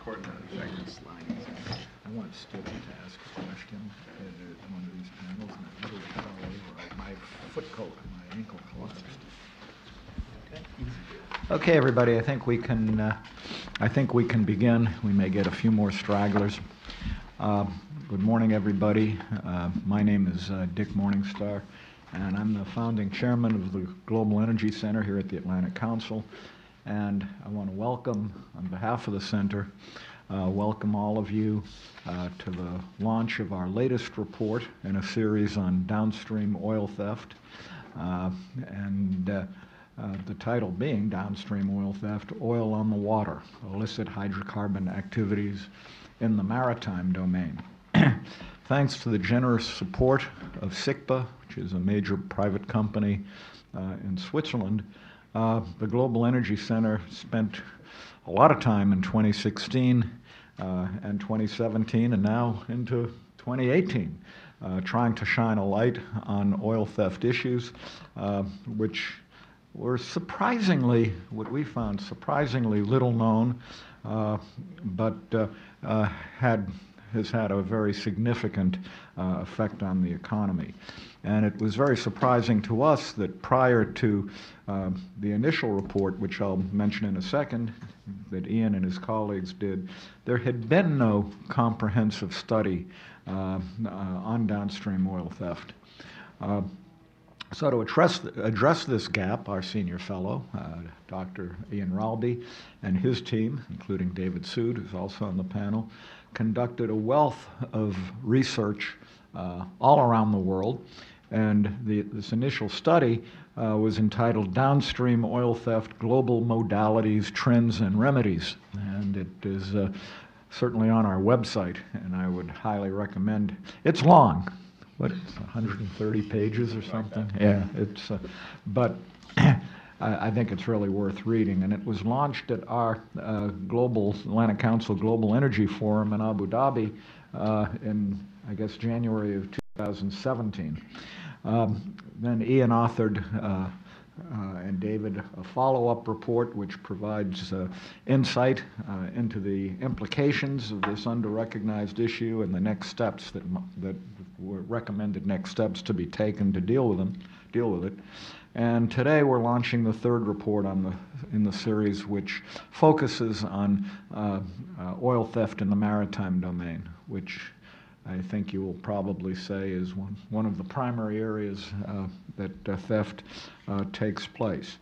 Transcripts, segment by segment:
recording that effective slide. I want Stuart to ask a question at one of these panels, and I really fell over. My foot coat, my ankle collapsed. Okay, everybody. I think we can begin. We may get a few more stragglers. Good morning, everybody. My name is Dick Morningstar, and I'm the founding chairman of the Global Energy Center here at the Atlantic Council. And I want to welcome, on behalf of the center, welcome all of you to the launch of our latest report in a series on downstream oil theft, the title being Downstream Oil Theft, Oil on the Water, Illicit Hydrocarbon Activities in the Maritime Domain. Thanks to the generous support of SICPA, which is a major private company in Switzerland, the Global Energy Center spent a lot of time in 2016 and 2017 and now into 2018 trying to shine a light on oil theft issues, which were surprisingly, what we found, surprisingly little known, but has had a very significant effect on the economy. And it was very surprising to us that prior to the initial report, which I'll mention in a second, that Ian and his colleagues did, there had been no comprehensive study on downstream oil theft. So to address this gap, our senior fellow, Dr. Ian Ralby, and his team, including David Soud, who's also on the panel, conducted a wealth of research all around the world. And this initial study was entitled Downstream Oil Theft, Global Modalities, Trends, and Remedies. And it is certainly on our website, and I would highly recommend. It's long. What, it's 130 pages or something? Yeah, it's, but I think it's really worth reading. And it was launched at our Atlantic Council Global Energy Forum in Abu Dhabi in, I guess, January of 2017. Then Ian authored and David a follow-up report which provides insight into the implications of this under-recognized issue and the next steps that were recommended next steps to be taken to deal with it. And today we're launching the third report in the series, which focuses on oil theft in the maritime domain, which I think you will probably say is one of the primary areas that theft takes place.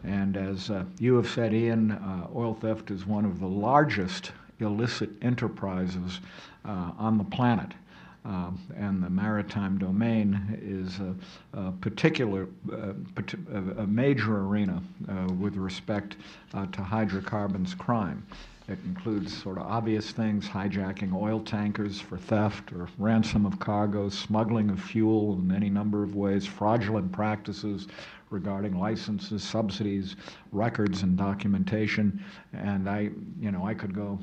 And as you have said, Ian, oil theft is one of the largest illicit enterprises on the planet. And the maritime domain is a major arena with respect to hydrocarbons crime. It includes sort of obvious things, hijacking oil tankers for theft or ransom of cargoes, smuggling of fuel in any number of ways, fraudulent practices regarding licenses, subsidies, records, and documentation. And I could go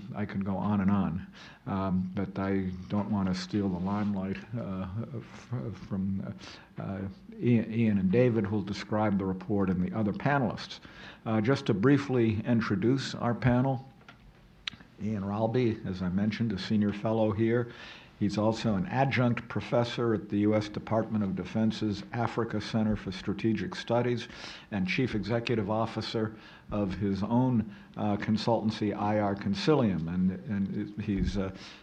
on and on, but I don't want to steal the limelight from Ian and David, who will describe the report, and the other panelists. Just to briefly introduce our panel. Ian Ralby, as I mentioned, a senior fellow here. He's also an adjunct professor at the U.S. Department of Defense's Africa Center for Strategic Studies and chief executive officer of his own consultancy, IR Consilium. And he's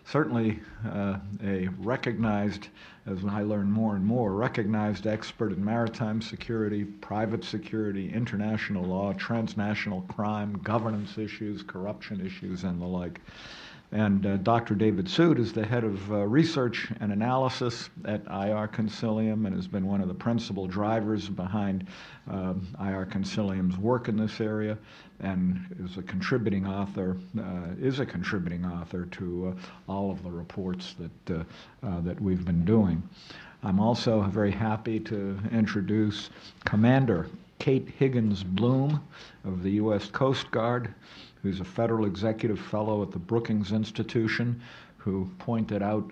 certainly a recognized, as I learn more and more, recognized expert in maritime security, private security, international law, transnational crime, governance issues, corruption issues, and the like. And Dr. David Soud is the head of research and analysis at IR Consilium and has been one of the principal drivers behind IR Consilium's work in this area, and is a contributing author to all of the reports that we've been doing. I'm also very happy to introduce Commander Kate Higgins Bloom of the U.S. Coast Guard, who's a federal executive fellow at the Brookings Institution, who pointed out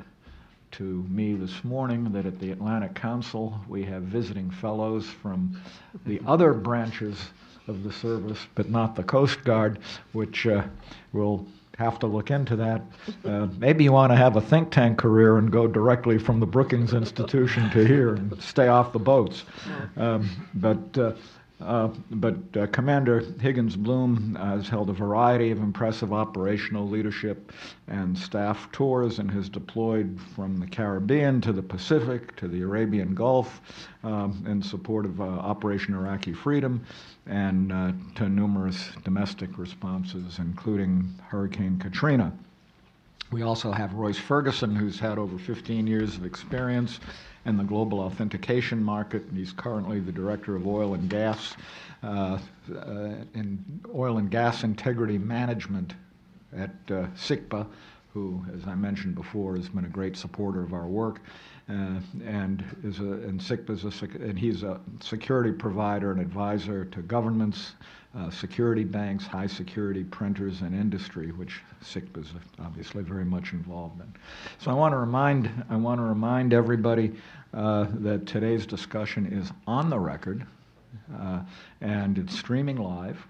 to me this morning that at the Atlantic Council we have visiting fellows from the other branches of the service, but not the Coast Guard, which will have to look into that. Maybe you want to have a think tank career and go directly from the Brookings Institution to here and stay off the boats. But Commander Higgins Bloom has held a variety of impressive operational leadership and staff tours and has deployed from the Caribbean to the Pacific to the Arabian Gulf in support of Operation Iraqi Freedom and to numerous domestic responses, including Hurricane Katrina. We also have Royce Ferguson, who's had over 15 years of experience in the global authentication market, and he's currently the Director of Oil and Gas Integrity Management at SICPA, who, as I mentioned before, has been a great supporter of our work, and he's a security provider and advisor to governments, security banks, high security printers, and industry, which SICPA is obviously very much involved in. So I want to remind everybody that today's discussion is on the record, and it's streaming live,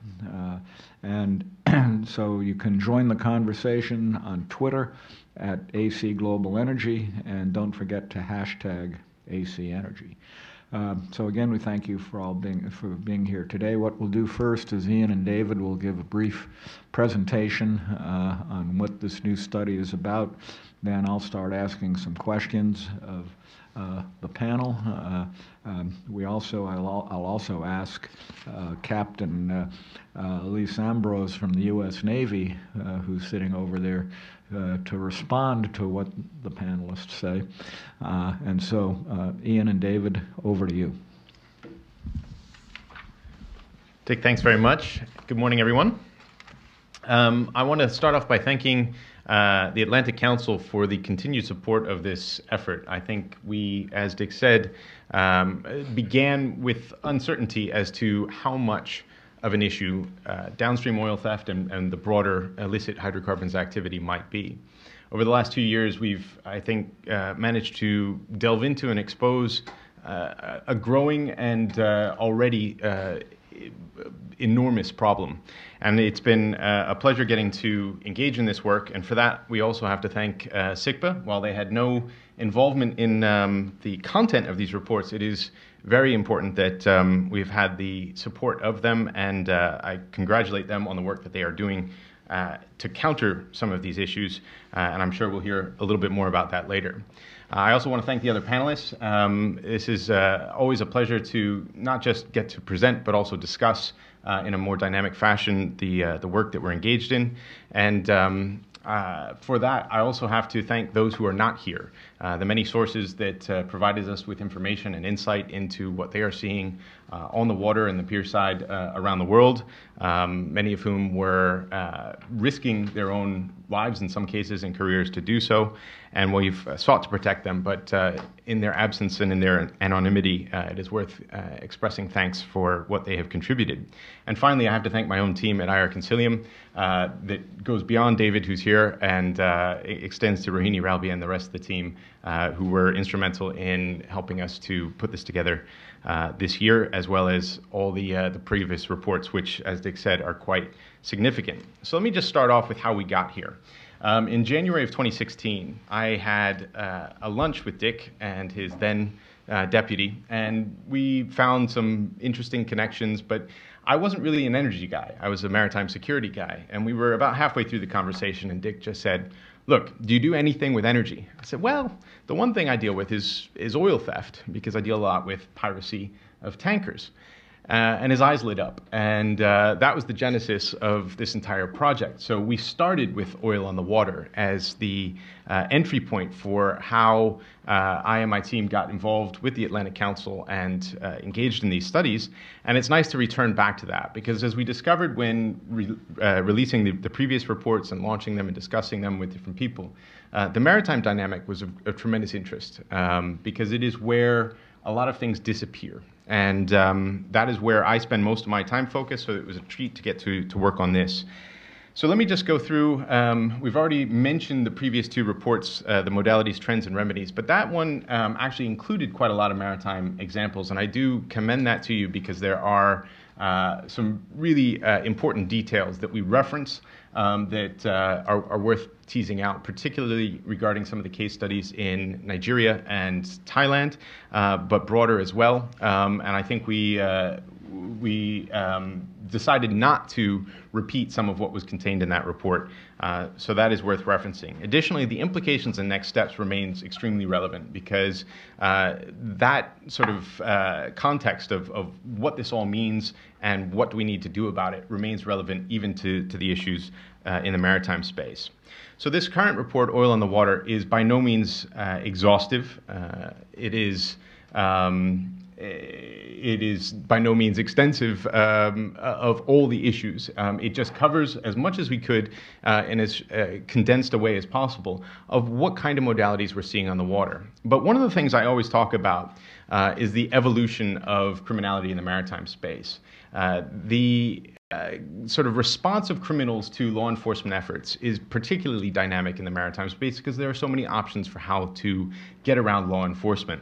and so you can join the conversation on Twitter at AC Global Energy, and don't forget to hashtag AC Energy. So again, we thank you for being here today. What we'll do first is Ian and David will give a brief presentation on what this new study is about. Then I'll start asking some questions of the panel. I'll also ask Captain Elise Ambrose from the U.S. Navy, who's sitting over there, to respond to what the panelists say. And so, Ian and David, over to you. Dick, thanks very much. Good morning, everyone. I want to start off by thanking the Atlantic Council for the continued support of this effort. I think we, as Dick said, began with uncertainty as to how much of an issue downstream oil theft and the broader illicit hydrocarbons activity might be. Over the last 2 years, we've, I think, managed to delve into and expose a growing and already enormous problem. And it's been a pleasure getting to engage in this work. And for that, we also have to thank SICPA. While they had no involvement in the content of these reports, it is very important that we've had the support of them, and I congratulate them on the work that they are doing to counter some of these issues, and I'm sure we'll hear a little bit more about that later. I also want to thank the other panelists. This is always a pleasure to not just get to present, but also discuss in a more dynamic fashion the work that we're engaged in. And for that, I also have to thank those who are not here, the many sources that provided us with information and insight into what they are seeing on the water and the pier side around the world, many of whom were risking their own lives in some cases and careers to do so, and we've sought to protect them, but in their absence and in their anonymity, it is worth expressing thanks for what they have contributed. And finally, I have to thank my own team at IR Concilium that goes beyond David, who's here, and extends to Rohini, Ralby, and the rest of the team who were instrumental in helping us to put this together this year, as well as all the previous reports, which, as Dick said, are quite significant. So let me just start off with how we got here. In January of 2016, I had a lunch with Dick and his then deputy, and we found some interesting connections, but I wasn't really an energy guy. I was a maritime security guy, and we were about halfway through the conversation, and Dick just said, "Look, do you do anything with energy?" I said, "Well, the one thing I deal with is oil theft, because I deal a lot with piracy of tankers." And his eyes lit up, and that was the genesis of this entire project. So we started with oil on the water as the entry point for how I and my team got involved with the Atlantic Council and engaged in these studies. And it's nice to return back to that, because as we discovered when releasing the previous reports and launching them and discussing them with different people, the maritime dynamic was of tremendous interest, because it is where a lot of things disappear. And that is where I spend most of my time focused, so it was a treat to get to work on this. So let me just go through, we've already mentioned the previous two reports, the modalities, trends, and remedies, but that one actually included quite a lot of maritime examples, and I do commend that to you, because there are some really important details that we reference that are worth teasing out, particularly regarding some of the case studies in Nigeria and Thailand, but broader as well. And I think we decided not to repeat some of what was contained in that report, so that is worth referencing. Additionally, the implications and next steps remains extremely relevant because that sort of context of what this all means and what do we need to do about it remains relevant even to the issues in the maritime space. So this current report, Oil on the Water, is by no means exhaustive. It is by no means extensive of all the issues. It just covers as much as we could in as condensed a way as possible of what kind of modalities we're seeing on the water. But one of the things I always talk about is the evolution of criminality in the maritime space. The sort of response of criminals to law enforcement efforts is particularly dynamic in the maritime space because there are so many options for how to get around law enforcement.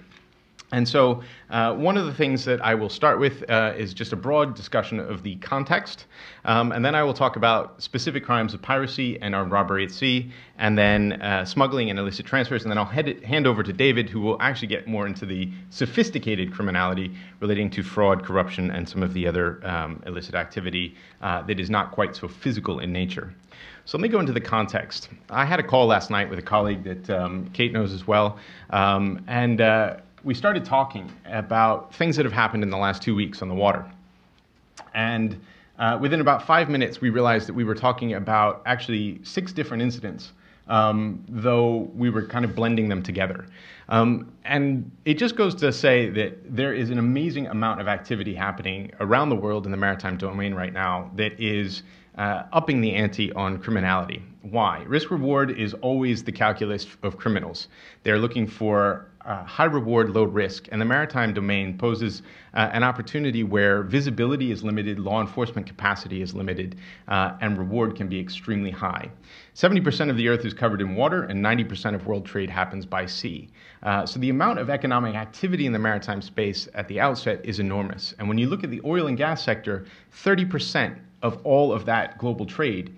And so one of the things that I will start with is just a broad discussion of the context. And then I will talk about specific crimes of piracy and armed robbery at sea, and then smuggling and illicit transfers. And then I'll hand over to David, who will actually get more into the sophisticated criminality relating to fraud, corruption, and some of the other illicit activity that is not quite so physical in nature. So let me go into the context. I had a call last night with a colleague that Kate knows as well. We started talking about things that have happened in the last 2 weeks on the water. And within about 5 minutes, we realized that we were talking about actually 6 different incidents, though we were kind of blending them together. And it just goes to say that there is an amazing amount of activity happening around the world in the maritime domain right now that is upping the ante on criminality. Why? Risk-reward is always the calculus of criminals. They're looking for high reward, low risk, and the maritime domain poses an opportunity where visibility is limited, law enforcement capacity is limited, and reward can be extremely high. 70% of the earth is covered in water, and 90% of world trade happens by sea. So the amount of economic activity in the maritime space at the outset is enormous. And when you look at the oil and gas sector, 30% of all of that global trade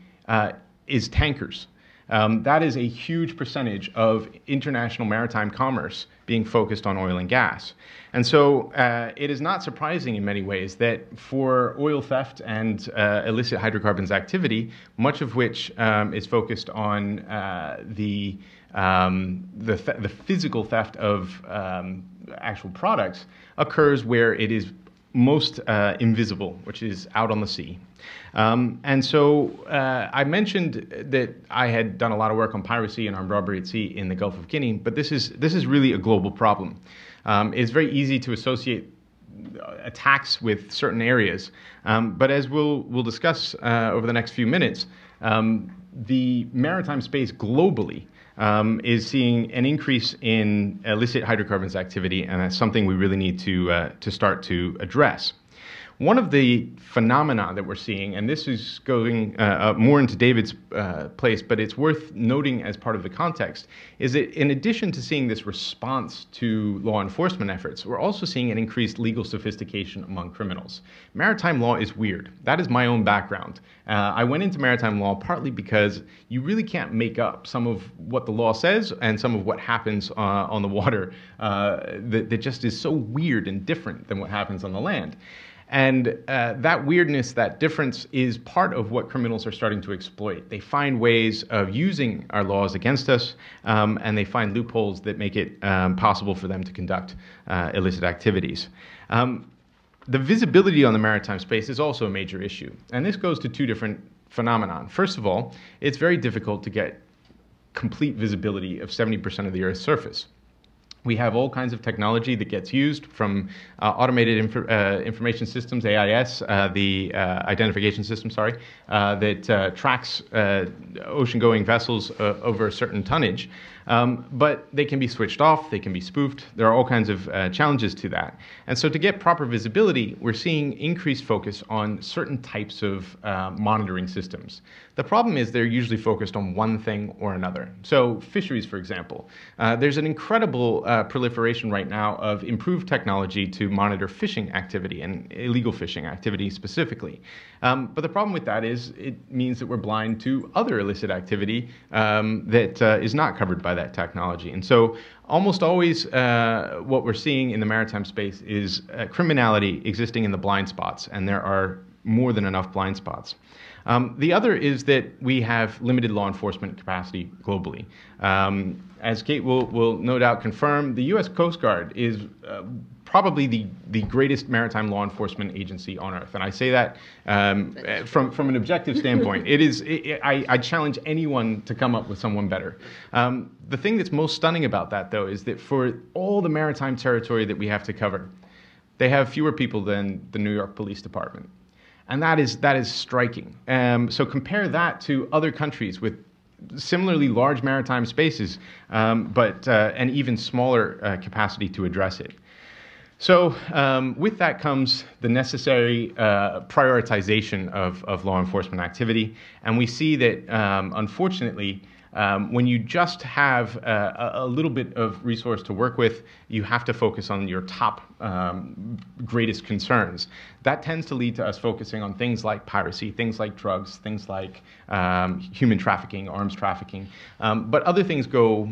is tankers. That is a huge percentage of international maritime commerce being focused on oil and gas. And so it is not surprising in many ways that for oil theft and illicit hydrocarbons activity, much of which is focused on the physical theft of actual products, occurs where it is most invisible, which is out on the sea. And so I mentioned that I had done a lot of work on piracy and armed robbery at sea in the Gulf of Guinea, but this is really a global problem. It's very easy to associate attacks with certain areas, but as we'll discuss over the next few minutes, the maritime space globally is seeing an increase in illicit hydrocarbons activity, and that's something we really need to start to address. One of the phenomena that we're seeing, and this is going more into David's place, but it's worth noting as part of the context, is that in addition to seeing this response to law enforcement efforts, we're also seeing an increased legal sophistication among criminals. Maritime law is weird. That is my own background. I went into maritime law partly because you really can't make up some of what the law says and some of what happens on the water that just is so weird and different than what happens on the land. And that weirdness, that difference, is part of what criminals are starting to exploit. They find ways of using our laws against us, and they find loopholes that make it possible for them to conduct illicit activities. The visibility on the maritime space is also a major issue, and this goes to 2 different phenomena. First of all, it's very difficult to get complete visibility of 70% of the Earth's surface. We have all kinds of technology that gets used, from automated information systems, AIS, the identification system, that tracks ocean-going vessels over a certain tonnage. But they can be switched off, they can be spoofed. There are all kinds of challenges to that. And so to get proper visibility, we're seeing increased focus on certain types of monitoring systems. The problem is they're usually focused on one thing or another. So fisheries, for example. There's an incredible proliferation right now of improved technology to monitor fishing activity and illegal fishing activity specifically. But the problem with that is it means that we're blind to other illicit activity that is not covered by that technology. And so almost always what we're seeing in the maritime space is criminality existing in the blind spots, and there are more than enough blind spots. The other is that we have limited law enforcement capacity globally. As Kate will no doubt confirm, the U.S. Coast Guard is probably the greatest maritime law enforcement agency on earth. And I say that from an objective standpoint. I challenge anyone to come up with someone better. The thing that's most stunning about that, though, is that for all the maritime territory that we have to cover, they have fewer people than the New York Police Department. And that is striking. So compare that to other countries with similarly large maritime spaces, but an even smaller capacity to address it. So with that comes the necessary prioritization of law enforcement activity. And we see that, unfortunately, when you just have a little bit of resource to work with, you have to focus on your top greatest concerns. That tends to lead to us focusing on things like piracy, things like drugs, things like human trafficking, arms trafficking. But other things go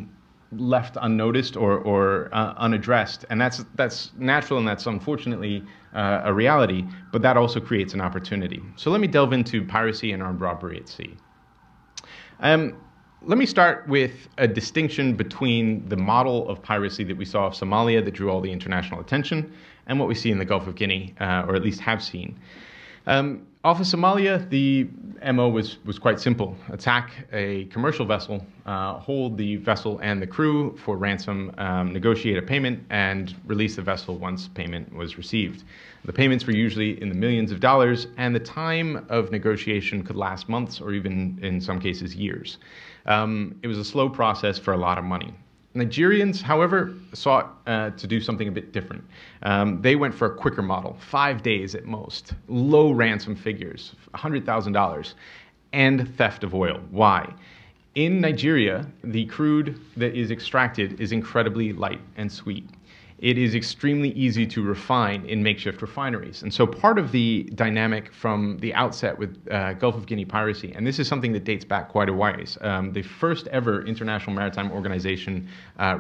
left unnoticed or unaddressed, and that's natural, and that's unfortunately a reality, but that also creates an opportunity. So let me delve into piracy and armed robbery at sea. Let me start with a distinction between the model of piracy that we saw of Somalia that drew all the international attention and what we see in the Gulf of Guinea, or at least have seen. Off of Somalia, the MO was quite simple. Attack a commercial vessel, hold the vessel and the crew for ransom, negotiate a payment, and release the vessel once payment was received. The payments were usually in the millions of dollars, and the time of negotiation could last months or even, in some cases, years. It was a slow process for a lot of money. Nigerians, however, sought to do something a bit different. They went for a quicker model, 5 days at most, low ransom figures, $100,000, and theft of oil. Why? In Nigeria, the crude that is extracted is incredibly light and sweet. It is extremely easy to refine in makeshift refineries. And so part of the dynamic from the outset with Gulf of Guinea piracy, and this is something that dates back quite a ways, the first ever International Maritime Organization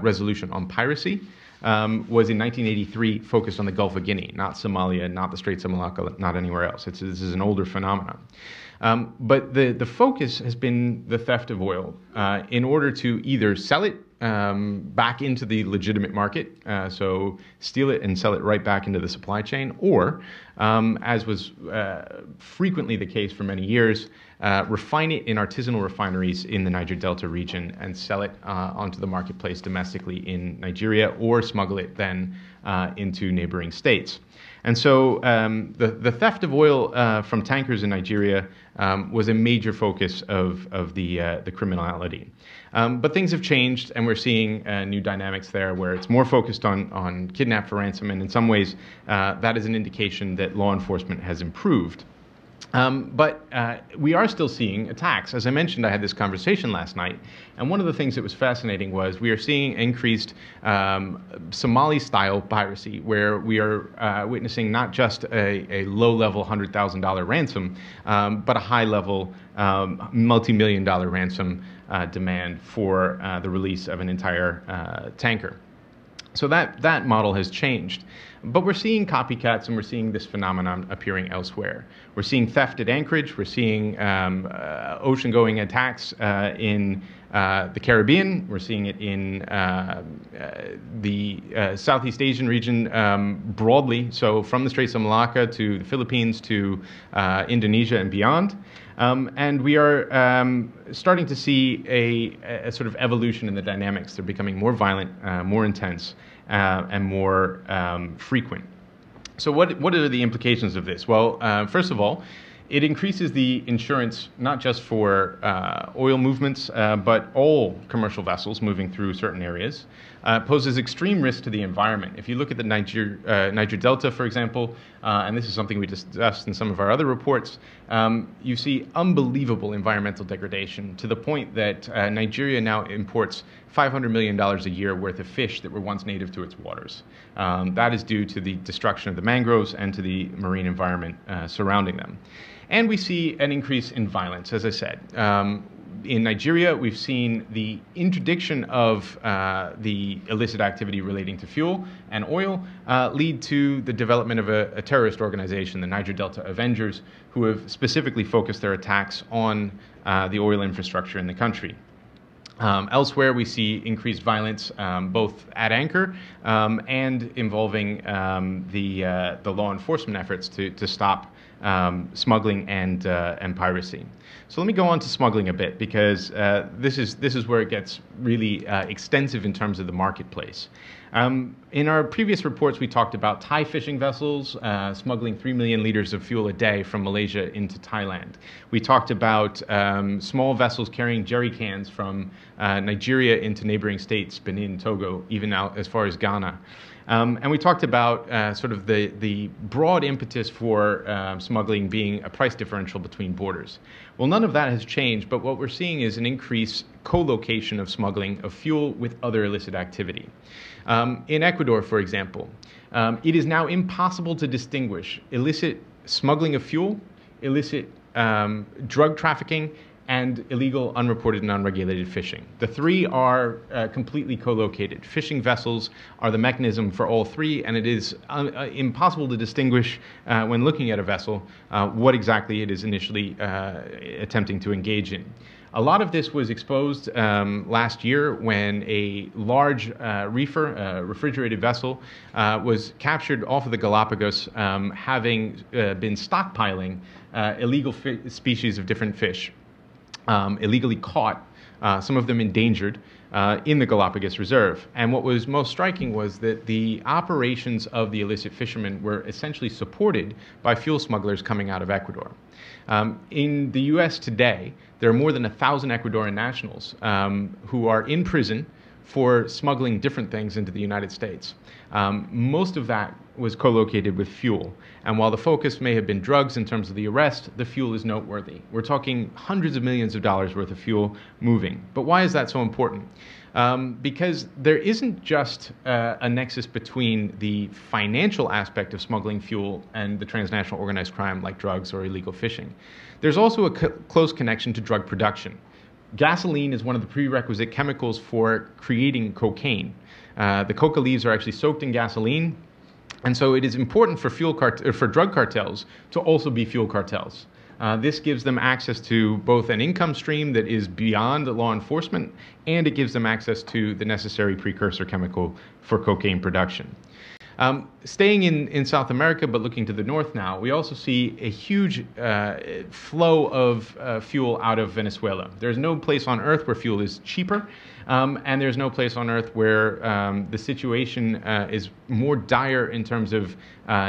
resolution on piracy was in 1983, focused on the Gulf of Guinea, not Somalia, not the Straits of Malacca, not anywhere else. This is an older phenomenon. But the focus has been the theft of oil in order to either sell it back into the legitimate market, so steal it and sell it right back into the supply chain, or, as was frequently the case for many years, refine it in artisanal refineries in the Niger Delta region and sell it onto the marketplace domestically in Nigeria, or smuggle it then into neighboring states. And so the theft of oil from tankers in Nigeria was a major focus of the criminality. But things have changed, and we're seeing new dynamics there where it's more focused on kidnap for ransom, and in some ways that is an indication that law enforcement has improved. But we are still seeing attacks. As I mentioned, I had this conversation last night, and one of the things that was fascinating was we are seeing increased Somali-style piracy, where we are witnessing not just a low-level $100,000 ransom, but a high-level multi-million-dollar ransom demand for the release of an entire tanker. So that model has changed. But we're seeing copycats, and we're seeing this phenomenon appearing elsewhere. We're seeing theft at anchorage. We're seeing ocean-going attacks in the Caribbean. We're seeing it in the Southeast Asian region broadly, so from the Straits of Malacca to the Philippines to Indonesia and beyond. And we are starting to see a sort of evolution in the dynamics. They're becoming more violent, more intense, and more frequent. So what are the implications of this? Well, first of all, It increases the insurance not just for oil movements, but all commercial vessels moving through certain areas. Poses extreme risk to the environment. If you look at the Niger Delta, for example, and this is something we discussed in some of our other reports, you see unbelievable environmental degradation to the point that Nigeria now imports $500 million a year worth of fish that were once native to its waters. That is due to the destruction of the mangroves and to the marine environment surrounding them. And we see an increase in violence, as I said. In Nigeria, we've seen the interdiction of the illicit activity relating to fuel and oil lead to the development of a terrorist organization, the Niger Delta Avengers, who have specifically focused their attacks on the oil infrastructure in the country. Elsewhere, we see increased violence both at anchor and involving the law enforcement efforts to stop smuggling and piracy. So let me go on to smuggling a bit, because this is where it gets really extensive in terms of the marketplace. In our previous reports, we talked about Thai fishing vessels smuggling 3 million liters of fuel a day from Malaysia into Thailand. We talked about small vessels carrying jerry cans from Nigeria into neighboring states, Benin, Togo, even out as far as Ghana. And we talked about sort of the broad impetus for smuggling being a price differential between borders. Well, none of that has changed, but what we're seeing is an increased co-location of smuggling of fuel with other illicit activity. In Ecuador, for example, it is now impossible to distinguish illicit smuggling of fuel, illicit drug trafficking, and illegal, unreported, and unregulated fishing. The three are completely co-located. Fishing vessels are the mechanism for all three, and it is impossible to distinguish when looking at a vessel what exactly it is initially attempting to engage in. A lot of this was exposed last year when a large refrigerated vessel was captured off of the Galapagos, having been stockpiling illegal species of different fish. Illegally caught, some of them endangered, in the Galapagos Reserve. And what was most striking was that the operations of the illicit fishermen were essentially supported by fuel smugglers coming out of Ecuador. In the U.S. today, there are more than 1,000 Ecuadorian nationals who are in prison for smuggling different things into the United States. Most of that was co-located with fuel. And while the focus may have been drugs in terms of the arrest, the fuel is noteworthy. We're talking hundreds of millions of dollars worth of fuel moving. But why is that so important? Because there isn't just a nexus between the financial aspect of smuggling fuel and the transnational organized crime like drugs or illegal fishing. There's also a close connection to drug production. Gasoline is one of the prerequisite chemicals for creating cocaine. The coca leaves are actually soaked in gasoline, and so it is important for for drug cartels to also be fuel cartels. This gives them access to both an income stream that is beyond law enforcement, and it gives them access to the necessary precursor chemical for cocaine production. Staying in South America, but looking to the north now, we also see a huge flow of fuel out of Venezuela. There's no place on earth where fuel is cheaper, and there's no place on earth where the situation is more dire in terms of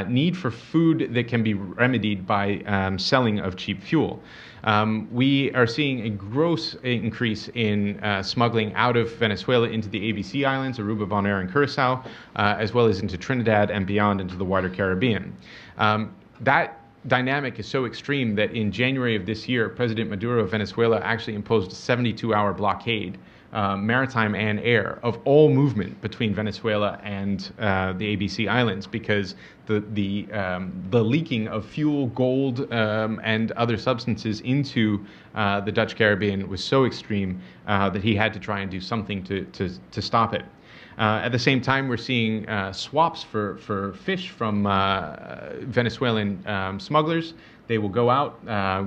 need for food that can be remedied by selling of cheap fuel. We are seeing a gross increase in smuggling out of Venezuela into the ABC Islands, Aruba, Bonaire, and Curacao, as well as into Trinidad and beyond into the wider Caribbean. That dynamic is so extreme that in January of this year, President Maduro of Venezuela actually imposed a 72-hour blockade, maritime and air, of all movement between Venezuela and the ABC Islands, because the leaking of fuel, gold, and other substances into the Dutch Caribbean was so extreme that he had to try and do something to stop it. At the same time, we're seeing swaps for fish from Venezuelan smugglers. They will go out,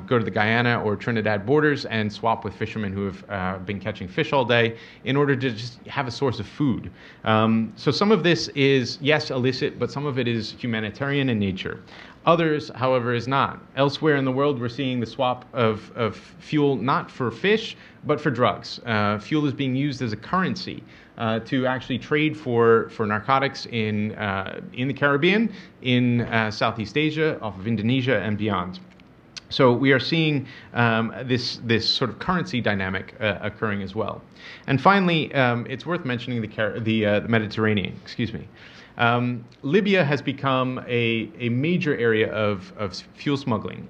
go to the Guyana or Trinidad borders and swap with fishermen who have been catching fish all day in order to just have a source of food. So some of this is, yes, illicit, but some of it is humanitarian in nature. Others, however, is not. Elsewhere in the world, we're seeing the swap of fuel not for fish, but for drugs. Fuel is being used as a currency to actually trade for narcotics in the Caribbean, in Southeast Asia, off of Indonesia, and beyond. So we are seeing this sort of currency dynamic occurring as well. And finally, it's worth mentioning the Mediterranean. Excuse me. Libya has become a major area of fuel smuggling,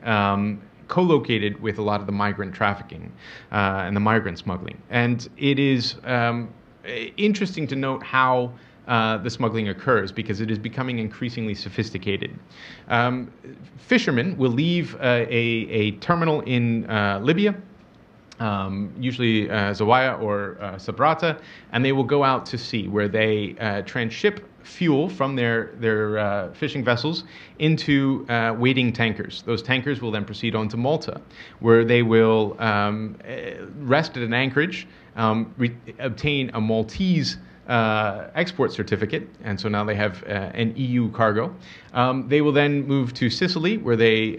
co-located with a lot of the migrant trafficking and the migrant smuggling. And it is interesting to note how the smuggling occurs, because it is becoming increasingly sophisticated. Fishermen will leave a terminal in Libya, usually Zawiya or Sabrata, and they will go out to sea, where they transship fuel from their fishing vessels into waiting tankers. Those tankers will then proceed on to Malta, where they will rest at an anchorage, obtain a Maltese export certificate, and so now they have an EU cargo. They will then move to Sicily, where they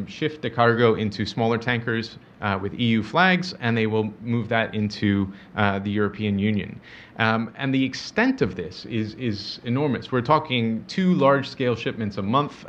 shift the cargo into smaller tankers with EU flags, and they will move that into the European Union. And the extent of this is enormous. We're talking 2 large-scale shipments a month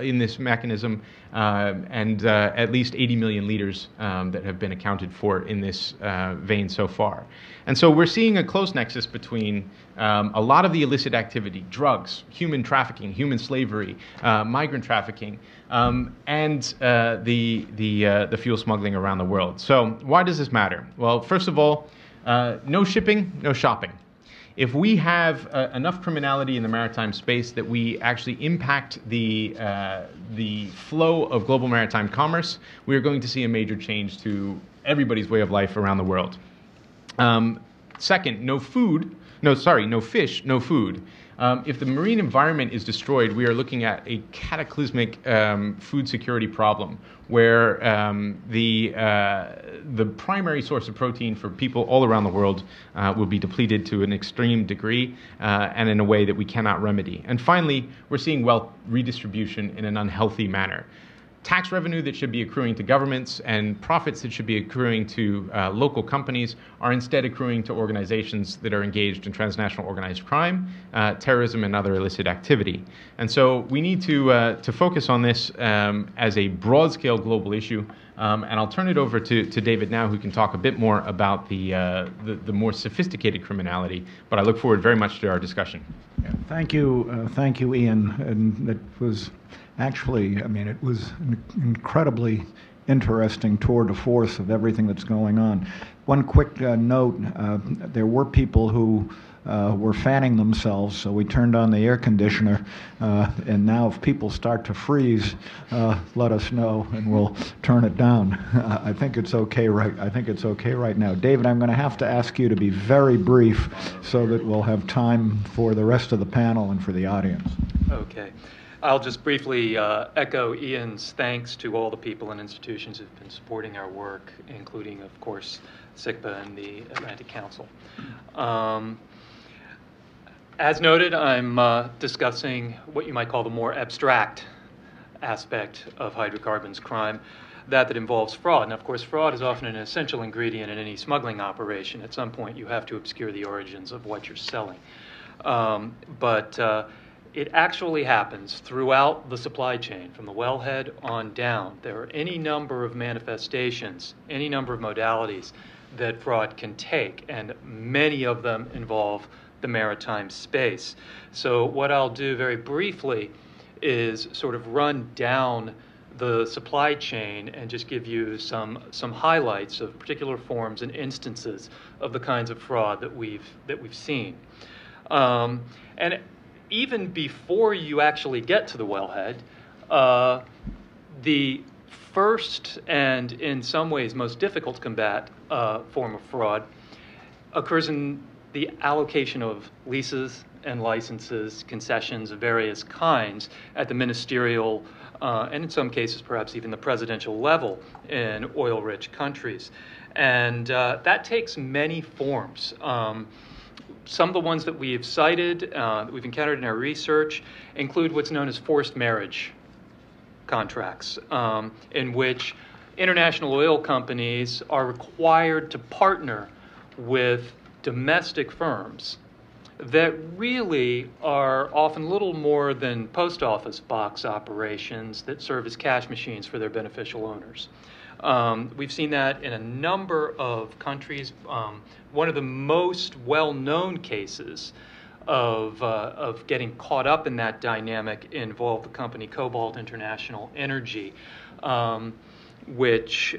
in this mechanism, and at least 80 million liters that have been accounted for in this vein so far. And so we're seeing a close nexus between a lot of the illicit activity, drugs, human trafficking, human slavery, migrant trafficking, and the fuel smuggling around the world. So why does this matter? Well, first of all, no shipping, no shopping. If we have enough criminality in the maritime space that we actually impact the flow of global maritime commerce, we are going to see a major change to everybody's way of life around the world. Second, no fish, no food. If the marine environment is destroyed, we are looking at a cataclysmic food security problem, where the primary source of protein for people all around the world will be depleted to an extreme degree and in a way that we cannot remedy. And finally, we're seeing wealth redistribution in an unhealthy manner. Tax revenue that should be accruing to governments and profits that should be accruing to local companies are instead accruing to organizations that are engaged in transnational organized crime, terrorism, and other illicit activity. And so we need to focus on this as a broad-scale global issue. And I'll turn it over to David now, who can talk a bit more about the more sophisticated criminality. But I look forward very much to our discussion. Yeah, thank you, Ian. And it was actually, I mean, it was an incredibly interesting tour de force of everything that's going on. One quick note, there were people who were fanning themselves, so we turned on the air conditioner, and now if people start to freeze, let us know and we'll turn it down. I think it's okay right now. David, I'm going to have to ask you to be very brief so that we'll have time for the rest of the panel and for the audience. Okay. I'll just briefly echo Ian's thanks to all the people and institutions who've been supporting our work, including, of course, SICPA and the Atlantic Council. As noted, I'm discussing what you might call the more abstract aspect of hydrocarbons crime, that involves fraud. And of course, fraud is often an essential ingredient in any smuggling operation. At some point, you have to obscure the origins of what you're selling. It actually happens throughout the supply chain, from the wellhead on down. There are any number of manifestations, any number of modalities that fraud can take, and many of them involve the maritime space. So what I'll do very briefly is sort of run down the supply chain and just give you some highlights of particular forms and instances of the kinds of fraud that we've seen. And even before you actually get to the wellhead, the first and in some ways most difficult to combat form of fraud occurs in the allocation of leases and licenses, concessions of various kinds at the ministerial and in some cases perhaps even the presidential level in oil-rich countries. And that takes many forms. Some of the ones that we have cited, that we've encountered in our research, include what's known as forced marriage contracts, in which international oil companies are required to partner with domestic firms that really are often little more than post office box operations that serve as cash machines for their beneficial owners. We've seen that in a number of countries. One of the most well-known cases of getting caught up in that dynamic involved the company Cobalt International Energy, which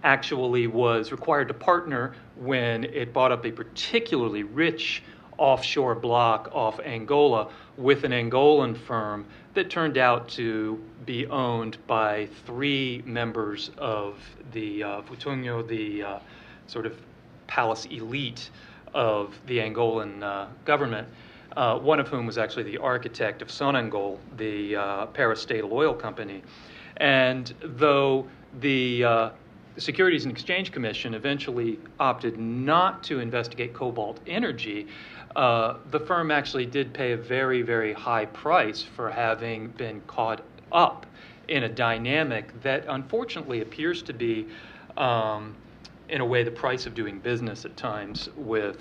actually was required to partner when it bought up a particularly rich offshore block off Angola with an Angolan firm that turned out to be owned by 3 members of the Futunyo, the sort of palace elite of the Angolan government, one of whom was actually the architect of Sonangol, the parastatal oil company. And though the Securities and Exchange Commission eventually opted not to investigate Cobalt Energy, the firm actually did pay a very, very high price for having been caught up in a dynamic that unfortunately appears to be, in a way, the price of doing business at times with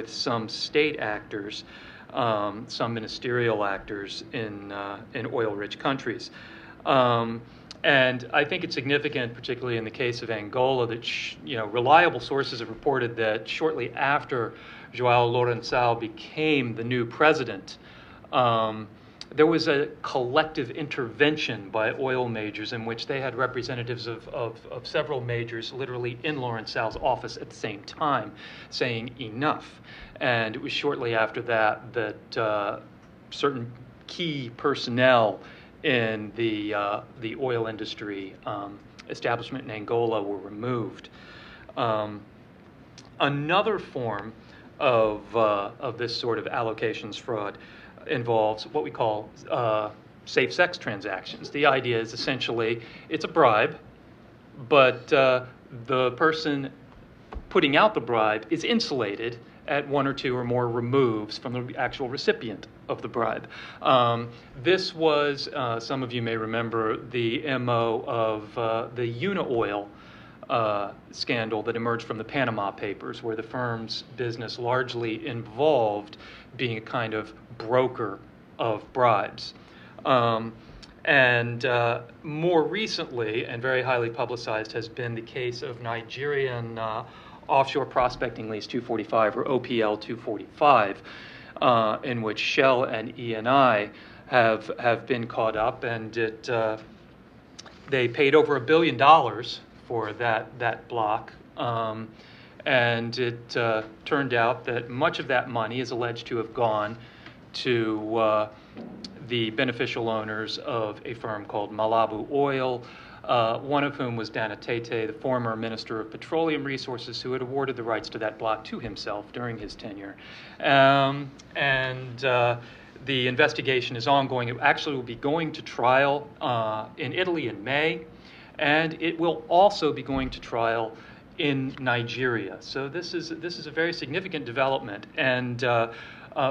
some state actors, some ministerial actors in oil-rich countries. And I think it's significant, particularly in the case of Angola, that reliable sources have reported that shortly after João Lourenço became the new president, there was a collective intervention by oil majors in which they had representatives of several majors literally in Lourenço's office at the same time saying enough. And it was shortly after that that certain key personnel in the oil industry establishment in Angola were removed. Another form of this sort of allocations fraud involves what we call safe sex transactions. The idea is essentially it's a bribe, but the person putting out the bribe is insulated at 1 or 2 or more removes from the actual recipient of the bribe. This was, some of you may remember, the MO of the Unaoil scandal that emerged from the Panama Papers, where the firm's business largely involved being a kind of broker of bribes. And more recently, and very highly publicized, has been the case of Nigerian offshore prospecting lease 245, or OPL 245, in which Shell and Eni have been caught up, and they paid over $1 billion for that block, and it turned out that much of that money is alleged to have gone to the beneficial owners of a firm called Malabu Oil, one of whom was Dana Tete, the former Minister of Petroleum Resources, who had awarded the rights to that block to himself during his tenure. The investigation is ongoing. It actually will be going to trial in Italy in May, and it will also be going to trial in Nigeria. So this is a very significant development, and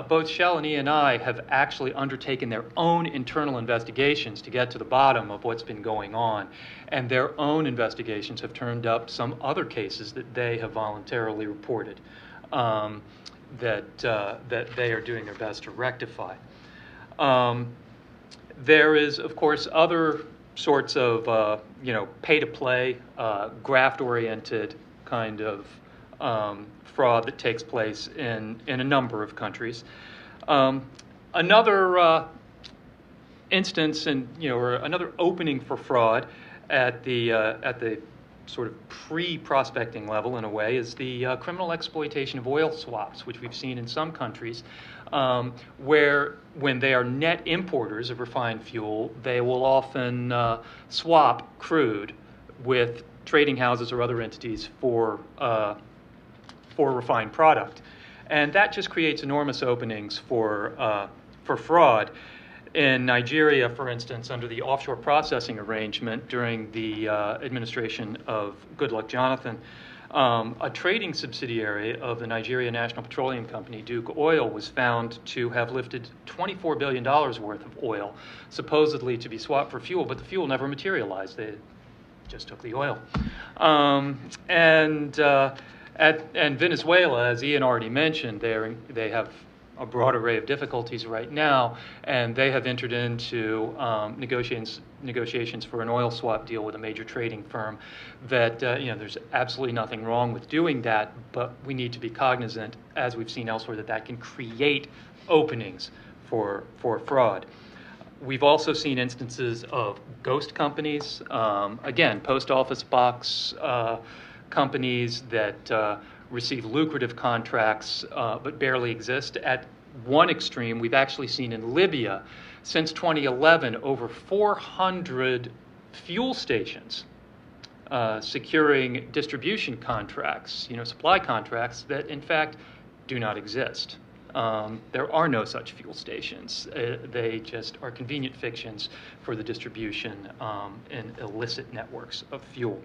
both Shell and Eni have actually undertaken their own internal investigations to get to the bottom of what's been going on. And their own investigations have turned up some other cases that they have voluntarily reported that they are doing their best to rectify. There is, of course, other sorts of pay-to-play, graft-oriented kind of fraud that takes place in a number of countries. Another instance, or another opening for fraud at the sort of pre-prospecting level, in a way, is the criminal exploitation of oil swaps, which we've seen in some countries, where when they are net importers of refined fuel, they will often swap crude with trading houses or other entities for refined product. And that just creates enormous openings for fraud. In Nigeria, for instance, under the offshore processing arrangement during the administration of Goodluck Jonathan, a trading subsidiary of the Nigeria National Petroleum Company, Duke Oil, was found to have lifted $24 billion worth of oil, supposedly to be swapped for fuel, but the fuel never materialized. They just took the oil. And Venezuela, as Ian already mentioned, they have a broad array of difficulties right now, and they have entered into negotiations for an oil swap deal with a major trading firm. That there's absolutely nothing wrong with doing that, but we need to be cognizant, as we've seen elsewhere, that can create openings for fraud. We've also seen instances of ghost companies, again, post office box companies that receive lucrative contracts but barely exist. At one extreme, we've actually seen in Libya, since 2011, over 400 fuel stations securing distribution contracts, supply contracts that in fact do not exist. There are no such fuel stations. They just are convenient fictions for the distribution in illicit networks of fuel.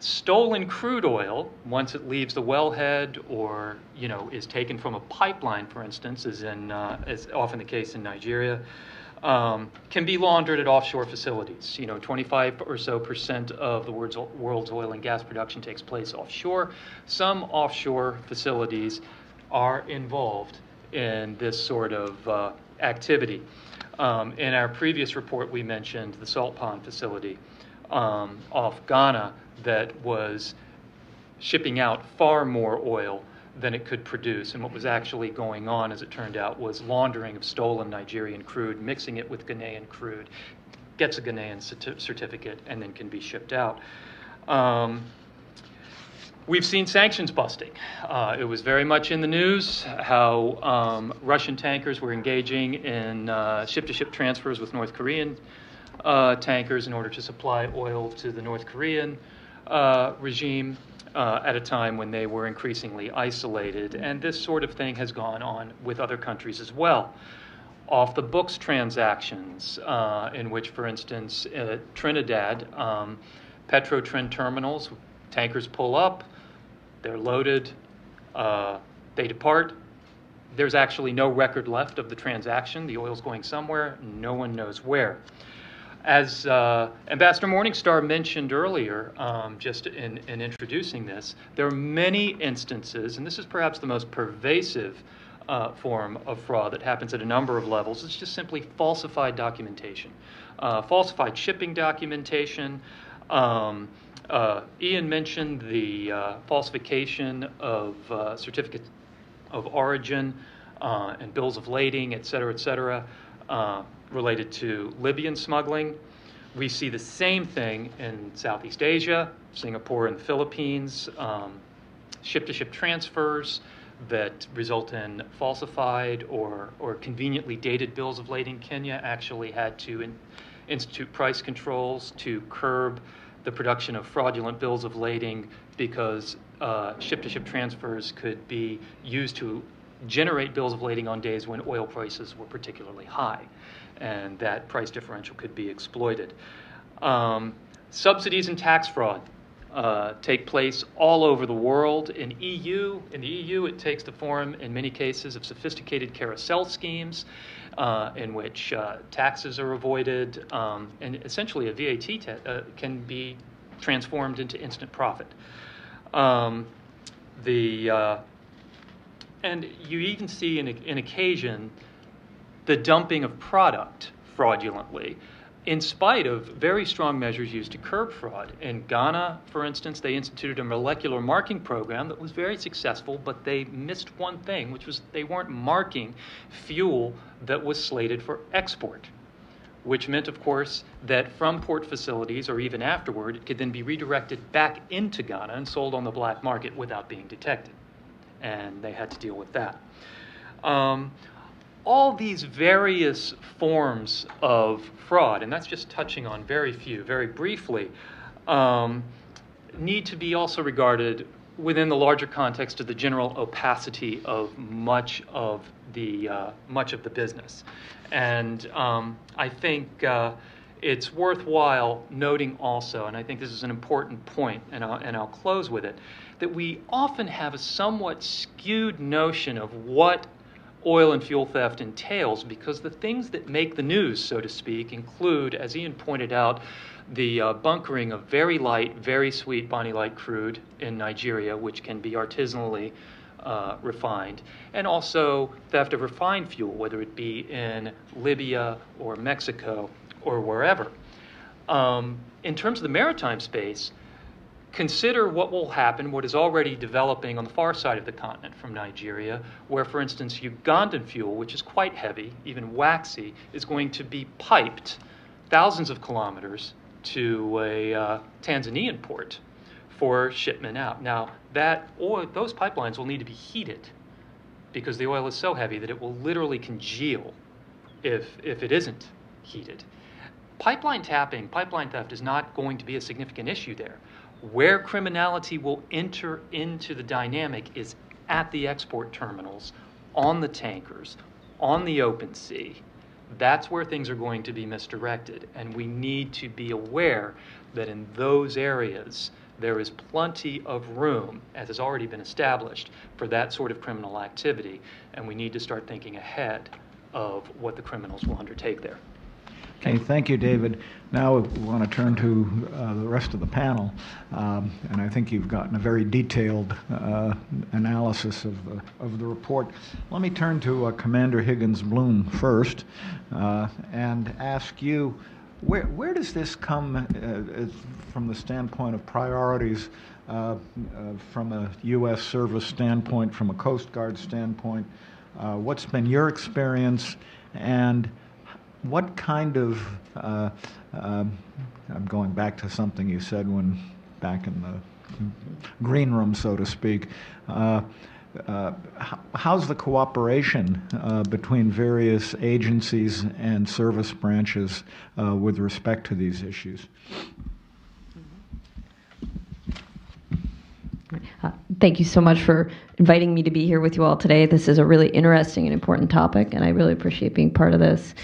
Stolen crude oil, once it leaves the wellhead or is taken from a pipeline, for instance, as often the case in Nigeria, can be laundered at offshore facilities. 25% or so of the world's oil and gas production takes place offshore. Some offshore facilities are involved in this sort of activity. In our previous report, we mentioned the salt pond facility off Ghana that was shipping out far more oil than it could produce. And what was actually going on, as it turned out, was laundering of stolen Nigerian crude, mixing it with Ghanaian crude, gets a Ghanaian certificate, and then can be shipped out. We've seen sanctions busting. It was very much in the news how Russian tankers were engaging in ship-to-ship transfers with North Korean tankers in order to supply oil to the North Korean regime at a time when they were increasingly isolated. And this sort of thing has gone on with other countries as well. Off-the-books transactions in which, for instance, Trinidad, Petro-Trin terminals, tankers pull up, they're loaded, they depart. There's actually no record left of the transaction. The oil's going somewhere, no one knows where. As Ambassador Morningstar mentioned earlier, just in introducing this, there are many instances, and this is perhaps the most pervasive form of fraud that happens at a number of levels. It's just simply falsified documentation, falsified shipping documentation. Ian mentioned the falsification of certificates of origin and bills of lading, et cetera, related to Libyan smuggling. We see the same thing in Southeast Asia, Singapore and the Philippines, ship-to-ship transfers that result in falsified or conveniently dated bills of lading. Kenya actually had to institute price controls to curb the production of fraudulent bills of lading because ship-to-ship transfers could be used to generate bills of lading on days when oil prices were particularly high, and that price differential could be exploited. Subsidies and tax fraud take place all over the world. In the EU, it takes the form, in many cases, of sophisticated carousel schemes in which taxes are avoided, and essentially a VAT can be transformed into instant profit. And you even see in occasion the dumping of product fraudulently, in spite of very strong measures used to curb fraud. In Ghana, for instance, they instituted a molecular marking program that was very successful, but they missed one thing, which was they weren't marking fuel that was slated for export, which meant, of course, that from port facilities or even afterward, it could then be redirected back into Ghana and sold on the black market without being detected. And they had to deal with that. All these various forms of fraud, and that's just touching on very few, very briefly, need to be also regarded within the larger context of the general opacity of much of the business. And I think it's worthwhile noting also, and I think this is an important point, and I'll close with it, that we often have a somewhat skewed notion of what oil and fuel theft entails, because the things that make the news, so to speak, include, as Ian pointed out, the bunkering of very light, very sweet Bonny Light crude in Nigeria, which can be artisanally refined, and also theft of refined fuel, whether it be in Libya or Mexico or wherever. In terms of the maritime space, consider what will happen, what is already developing on the far side of the continent from Nigeria, where, for instance, Ugandan fuel, which is quite heavy, even waxy, is going to be piped thousands of kilometers to a Tanzanian port for shipment out. Now, those pipelines will need to be heated because the oil is so heavy that it will literally congeal if it isn't heated. Pipeline tapping, pipeline theft is not going to be a significant issue there. Where criminality will enter into the dynamic is at the export terminals, on the tankers, on the open sea. That's where things are going to be misdirected. And we need to be aware that in those areas, there is plenty of room, as has already been established, for that sort of criminal activity. And we need to start thinking ahead of what the criminals will undertake there. Okay, thank you, David. Now we want to turn to the rest of the panel, and I think you've gotten a very detailed analysis of the report. Let me turn to Commander Higgins-Bloom first and ask you, where does this come from the standpoint of priorities, from a U.S. service standpoint, from a Coast Guard standpoint? What's been your experience, and what kind of, I'm going back to something you said when back in the green room, so to speak, how's the cooperation between various agencies and service branches with respect to these issues? Thank you so much for inviting me to be here with you all today. This is a really interesting and important topic, and I really appreciate being part of this.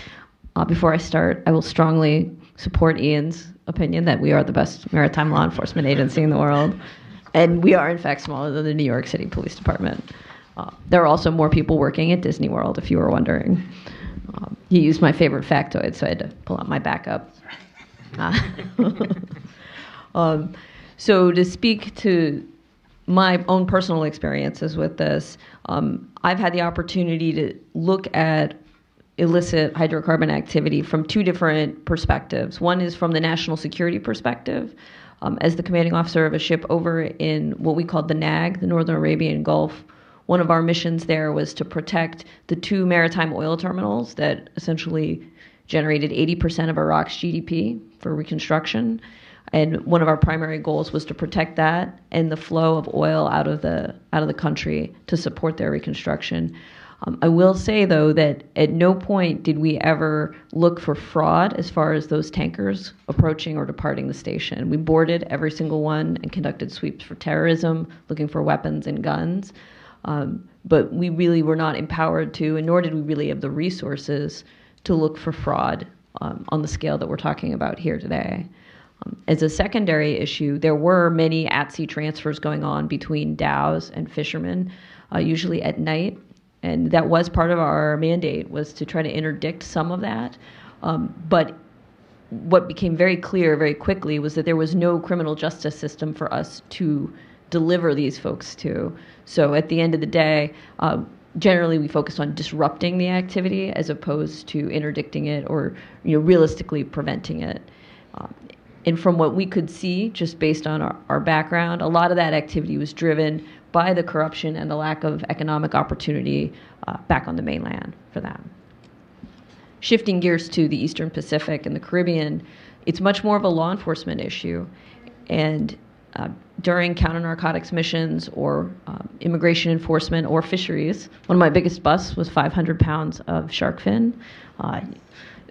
Before I start, I will strongly support Ian's opinion that we are the best maritime law enforcement agency in the world. And we are, in fact, smaller than the New York City Police Department. There are also more people working at Disney World, if you were wondering. You used my favorite factoid, so I had to pull out my backup. So to speak to my own personal experiences with this, I've had the opportunity to look at illicit hydrocarbon activity from two different perspectives. One is from the national security perspective. As the commanding officer of a ship over in what we called the NAG, the Northern Arabian Gulf, one of our missions there was to protect the two maritime oil terminals that essentially generated 80% of Iraq's GDP for reconstruction. And one of our primary goals was to protect that and the flow of oil out of the country to support their reconstruction. I will say, though, that at no point did we ever look for fraud as far as those tankers approaching or departing the station. We boarded every single one and conducted sweeps for terrorism, looking for weapons and guns. But we really were not empowered to, and nor did we really have the resources to look for fraud on the scale that we're talking about here today. As a secondary issue, there were many at-sea transfers going on between dhows and fishermen, usually at night. And that was part of our mandate, was to try to interdict some of that. But what became very clear very quickly was that there was no criminal justice system for us to deliver these folks to. So at the end of the day, generally we focused on disrupting the activity as opposed to interdicting it or realistically preventing it. And from what we could see, just based on our background, a lot of that activity was driven by the corruption and the lack of economic opportunity back on the mainland for them. Shifting gears to the Eastern Pacific and the Caribbean, it's much more of a law enforcement issue. And during counter-narcotics missions or immigration enforcement or fisheries, one of my biggest busts was 500 pounds of shark fin.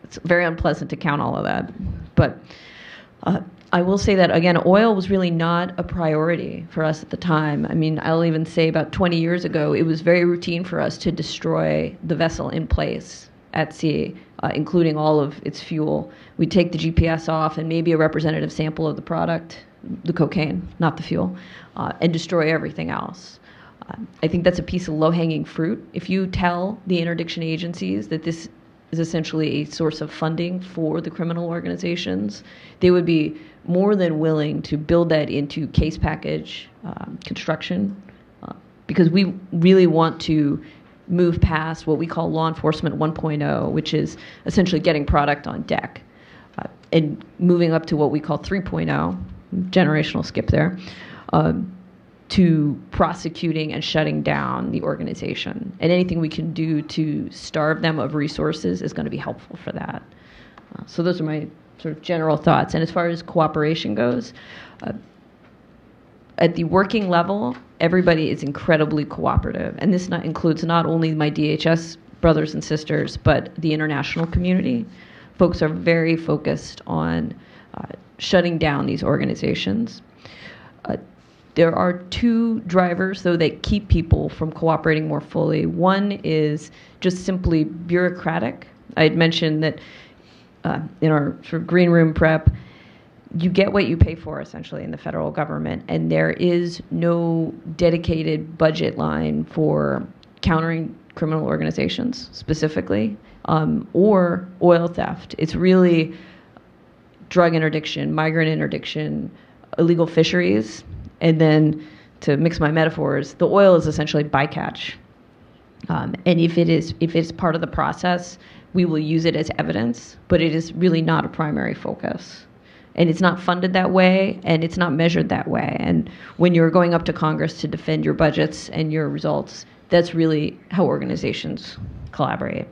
It's very unpleasant to count all of that. But I will say that, again, oil was really not a priority for us at the time. I mean, I'll even say about 20 years ago, it was very routine for us to destroy the vessel in place at sea, including all of its fuel. We'd take the GPS off and maybe a representative sample of the product, the cocaine, not the fuel, and destroy everything else. I think that's a piece of low-hanging fruit. If you tell the interdiction agencies that this is essentially a source of funding for the criminal organizations, they would be more than willing to build that into case package construction, because we really want to move past what we call law enforcement 1.0, which is essentially getting product on deck, and moving up to what we call 3.0, generational skip there, to prosecuting and shutting down the organization. And anything we can do to starve them of resources is going to be helpful for that. So those are my sort of general thoughts. And as far as cooperation goes, at the working level, everybody is incredibly cooperative. And this includes not only my DHS brothers and sisters, but the international community. Folks are very focused on shutting down these organizations. There are two drivers, though, that keep people from cooperating more fully. One is just simply bureaucratic. I had mentioned that in our sort of green room prep, you get what you pay for, essentially, in the federal government, and there is no dedicated budget line for countering criminal organizations, specifically, or oil theft. It's really drug interdiction, migrant interdiction, illegal fisheries, and then, to mix my metaphors, the oil is essentially bycatch. And if it's part of the process, we will use it as evidence, but it is really not a primary focus. And it's not funded that way, and it's not measured that way. And when you're going up to Congress to defend your budgets and your results, that's really how organizations collaborate.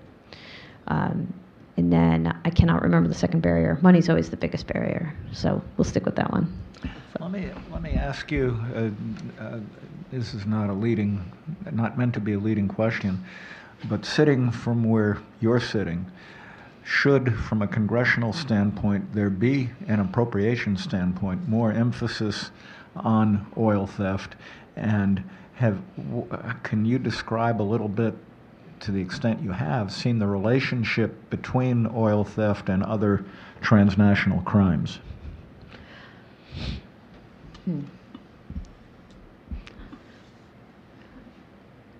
And then I cannot remember the second barrier. Money's always the biggest barrier, so we'll stick with that one. Let me ask you, this is not meant to be a leading question, but sitting from where you're sitting, should, from a congressional standpoint, there be an appropriation standpoint, more emphasis on oil theft? And can you describe a little bit, to the extent you have, seen the relationship between oil theft and other transnational crimes?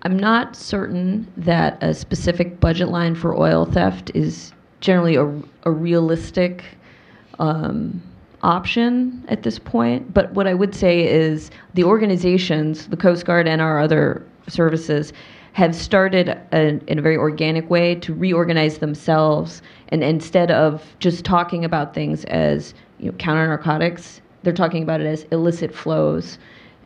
I'm not certain that a specific budget line for oil theft is generally a realistic option at this point. But what I would say is the organizations, the Coast Guard and our other services, have started in a very organic way to reorganize themselves. And instead of just talking about things as counter narcotics, they're talking about it as illicit flows.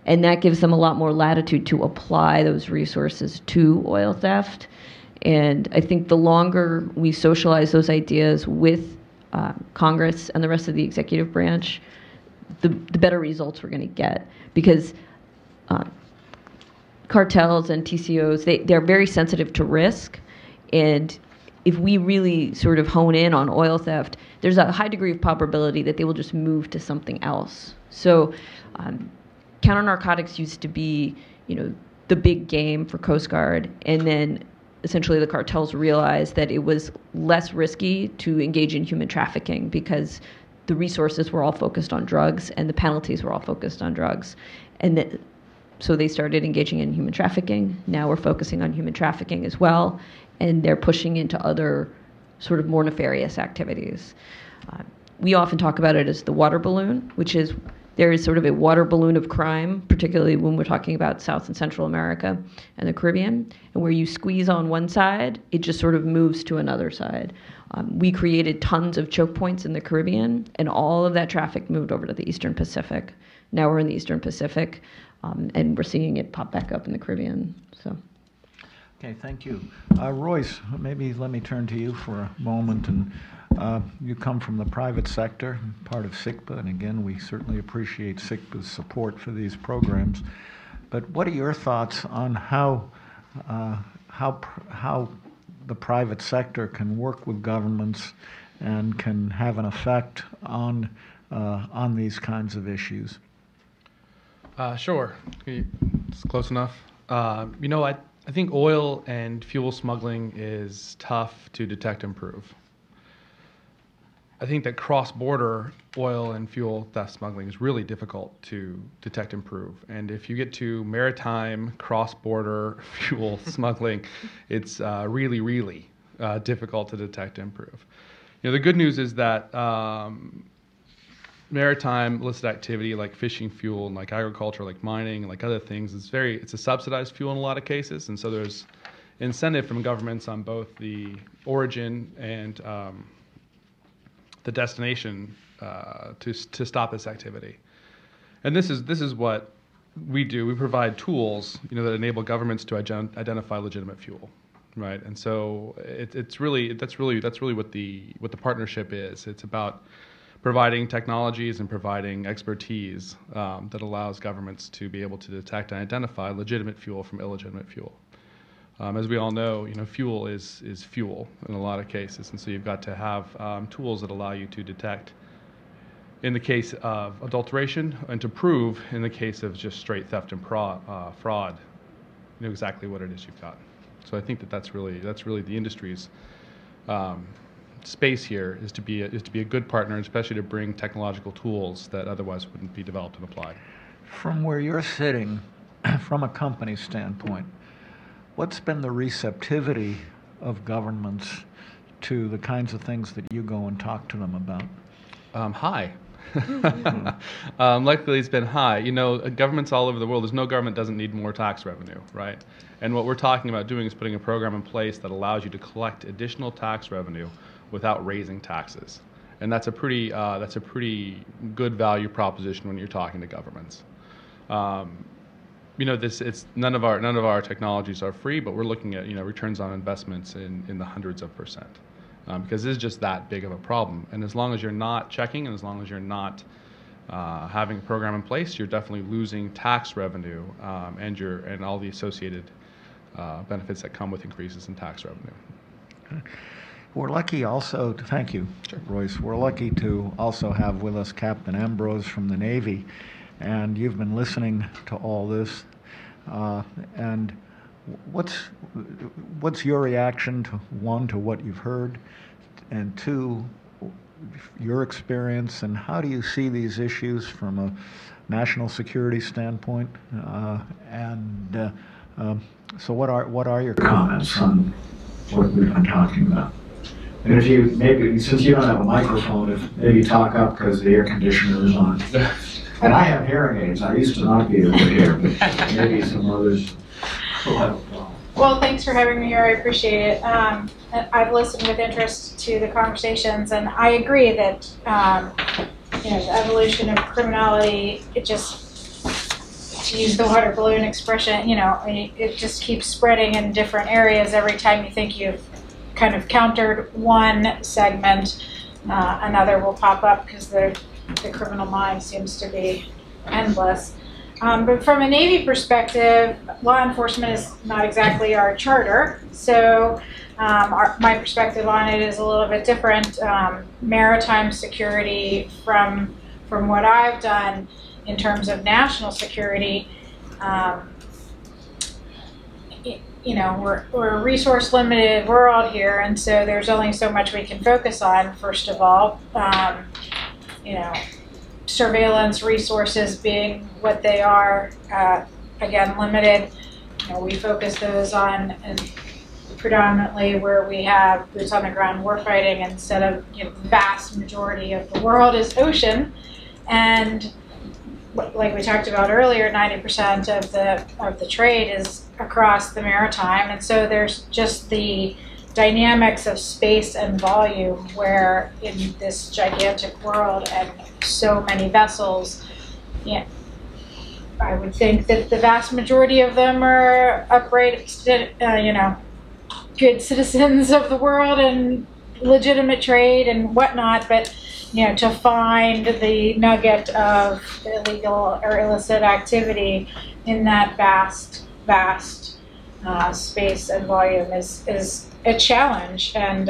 And that gives them a lot more latitude to apply those resources to oil theft. And I think the longer we socialize those ideas with Congress and the rest of the executive branch, the better results we're going to get. Because cartels and TCOs, they're very sensitive to risk. And if we really sort of hone in on oil theft, there's a high degree of probability that they will just move to something else. So counter narcotics used to be, the big game for Coast Guard, and then essentially the cartels realized that it was less risky to engage in human trafficking because the resources were all focused on drugs and the penalties were all focused on drugs. And so they started engaging in human trafficking. Now we're focusing on human trafficking as well, and they're pushing into other sort of more nefarious activities. We often talk about it as the water balloon, which is there is sort of a water balloon of crime, particularly when we're talking about South and Central America and the Caribbean, and where you squeeze on one side, it just sort of moves to another side. We created tons of choke points in the Caribbean, and all of that traffic moved over to the Eastern Pacific. Now we're in the Eastern Pacific, and we're seeing it pop back up in the Caribbean. So. Okay, thank you. Royce, maybe let me turn to you for a moment. And you come from the private sector, part of SICPA, and again, we certainly appreciate SICPA's support for these programs. But what are your thoughts on how the private sector can work with governments and can have an effect on these kinds of issues? Sure. It's close enough. I think oil and fuel smuggling is tough to detect and prove. I think that cross-border oil and fuel theft smuggling is really difficult to detect and prove. And if you get to maritime cross-border fuel smuggling, it's really, really difficult to detect and prove. The good news is that maritime illicit activity like fishing fuel and like agriculture, like mining, and like other things, it's a subsidized fuel in a lot of cases, and so there's incentive from governments on both the origin and the destination to stop this activity. And this is what we do. We provide tools, that enable governments to identify legitimate fuel, right? And so that's really what the partnership is. It's about providing technologies and providing expertise that allows governments to be able to detect and identify legitimate fuel from illegitimate fuel. As we all know, fuel is fuel in a lot of cases, and so you've got to have tools that allow you to detect in the case of adulteration and to prove in the case of just straight theft and fraud, exactly what it is you've got. So I think that's really the industry's space here is to be a good partner, especially to bring technological tools that otherwise wouldn't be developed and applied. From where you're sitting, from a company standpoint, what's been the receptivity of governments to the kinds of things that you go and talk to them about? High. Luckily, it's been high. Governments all over the world, there's no government doesn't need more tax revenue, right? And what we're talking about doing is putting a program in place that allows you to collect additional tax revenue without raising taxes. And that's a pretty good value proposition when you're talking to governments. It's none of our technologies are free, but we're looking at returns on investments in the hundreds of %. Because this is just that big of a problem. And as long as you're not checking and as long as you're not having a program in place, you're definitely losing tax revenue and all the associated benefits that come with increases in tax revenue. We're lucky also to, thank you, Royce. We're lucky to also have with us Captain Ambrose from the Navy, and you've been listening to all this. And what's your reaction to what you've heard, and two, your experience, and how do you see these issues from a national security standpoint? So what are your comments on what we've been talking about? And if you maybe, since you don't have a microphone, if maybe talk up because the air conditioner is on. And I have hearing aids. I used to not be able to hear, but maybe some others will have a problem. Well, thanks for having me here. I appreciate it. I've listened with interest to the conversations, and I agree that the evolution of criminality, it just, to use the water balloon expression, it just keeps spreading in different areas. Every time you think you've kind of countered one segment, another will pop up because the criminal mind seems to be endless. But from a Navy perspective, law enforcement is not exactly our charter, so my perspective on it is a little bit different. Maritime security, from what I've done in terms of national security, we're a resource limited world here, and so there's only so much we can focus on. First of all, surveillance resources being what they are, again, limited. We focus those on predominantly where we have boots on the ground warfighting, instead of the vast majority of the world is ocean. And like we talked about earlier, 90% of the trade is across the maritime, and so there's just the dynamics of space and volume, where in this gigantic world and so many vessels, I would think that the vast majority of them are upright, good citizens of the world and legitimate trade and whatnot, but to find the nugget of illegal or illicit activity in that vast space and volume is a challenge. And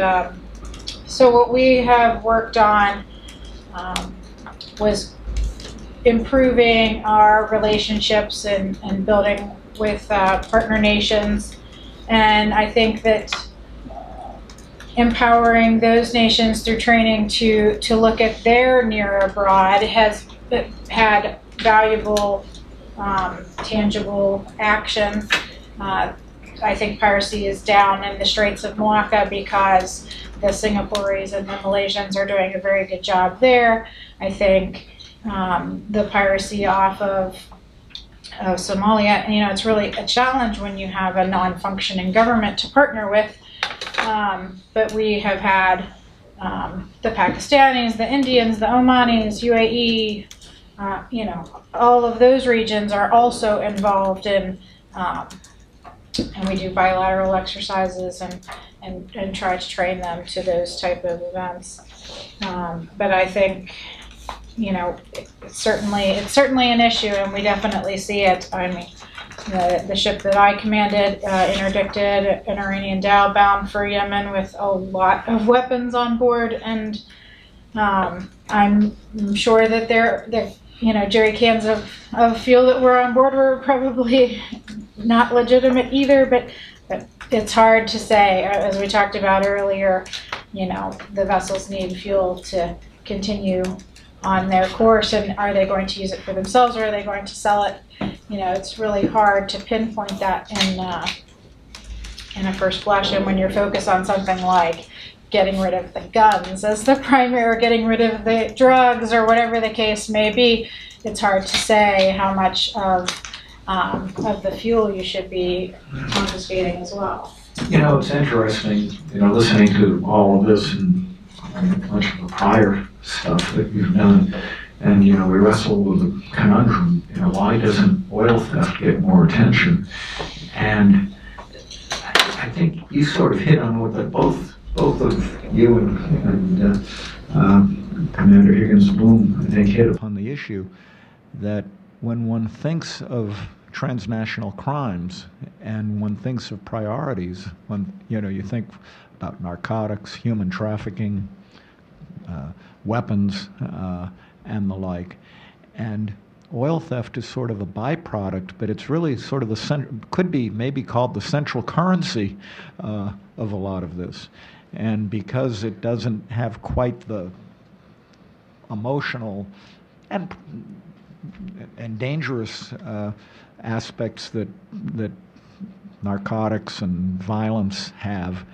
so what we have worked on was improving our relationships and building with partner nations. And I think that empowering those nations through training to look at their near abroad has had valuable, tangible action. I think piracy is down in the Straits of Malacca because the Singaporeans and the Malaysians are doing a very good job there. I think the piracy off of Somalia, it's really a challenge when you have a non-functioning government to partner with. But we have had the Pakistanis, the Indians, the Omanis, UAE, all of those regions are also involved in, and we do bilateral exercises and try to train them to those type of events. But I think, it's certainly an issue, and we definitely see it. I mean, the ship that I commanded interdicted an Iranian dhow bound for Yemen with a lot of weapons on board, and I'm sure that they're jerry cans of fuel that were on board were probably not legitimate either, but it's hard to say. As we talked about earlier, the vessels need fuel to continue on their course, and are they going to use it for themselves or are they going to sell it? It's really hard to pinpoint that in a first blush, and when you're focused on something like getting rid of the guns as the primary, or getting rid of the drugs, or whatever the case may be, it's hard to say how much of the fuel you should be confiscating as well. It's interesting, listening to all of this and much of the prior stuff that you've done, and we wrestle with the conundrum, why doesn't oil theft get more attention? And I think you sort of hit on what both of you and Commander Higgins Bloom, I think, hit upon the issue that when one thinks of transnational crimes and one thinks of priorities, when you think about narcotics, human trafficking, weapons, and the like, and oil theft is sort of a byproduct, but it's really sort of could be maybe called the central currency of a lot of this. And because it doesn't have quite the emotional and dangerous aspects that narcotics and violence have,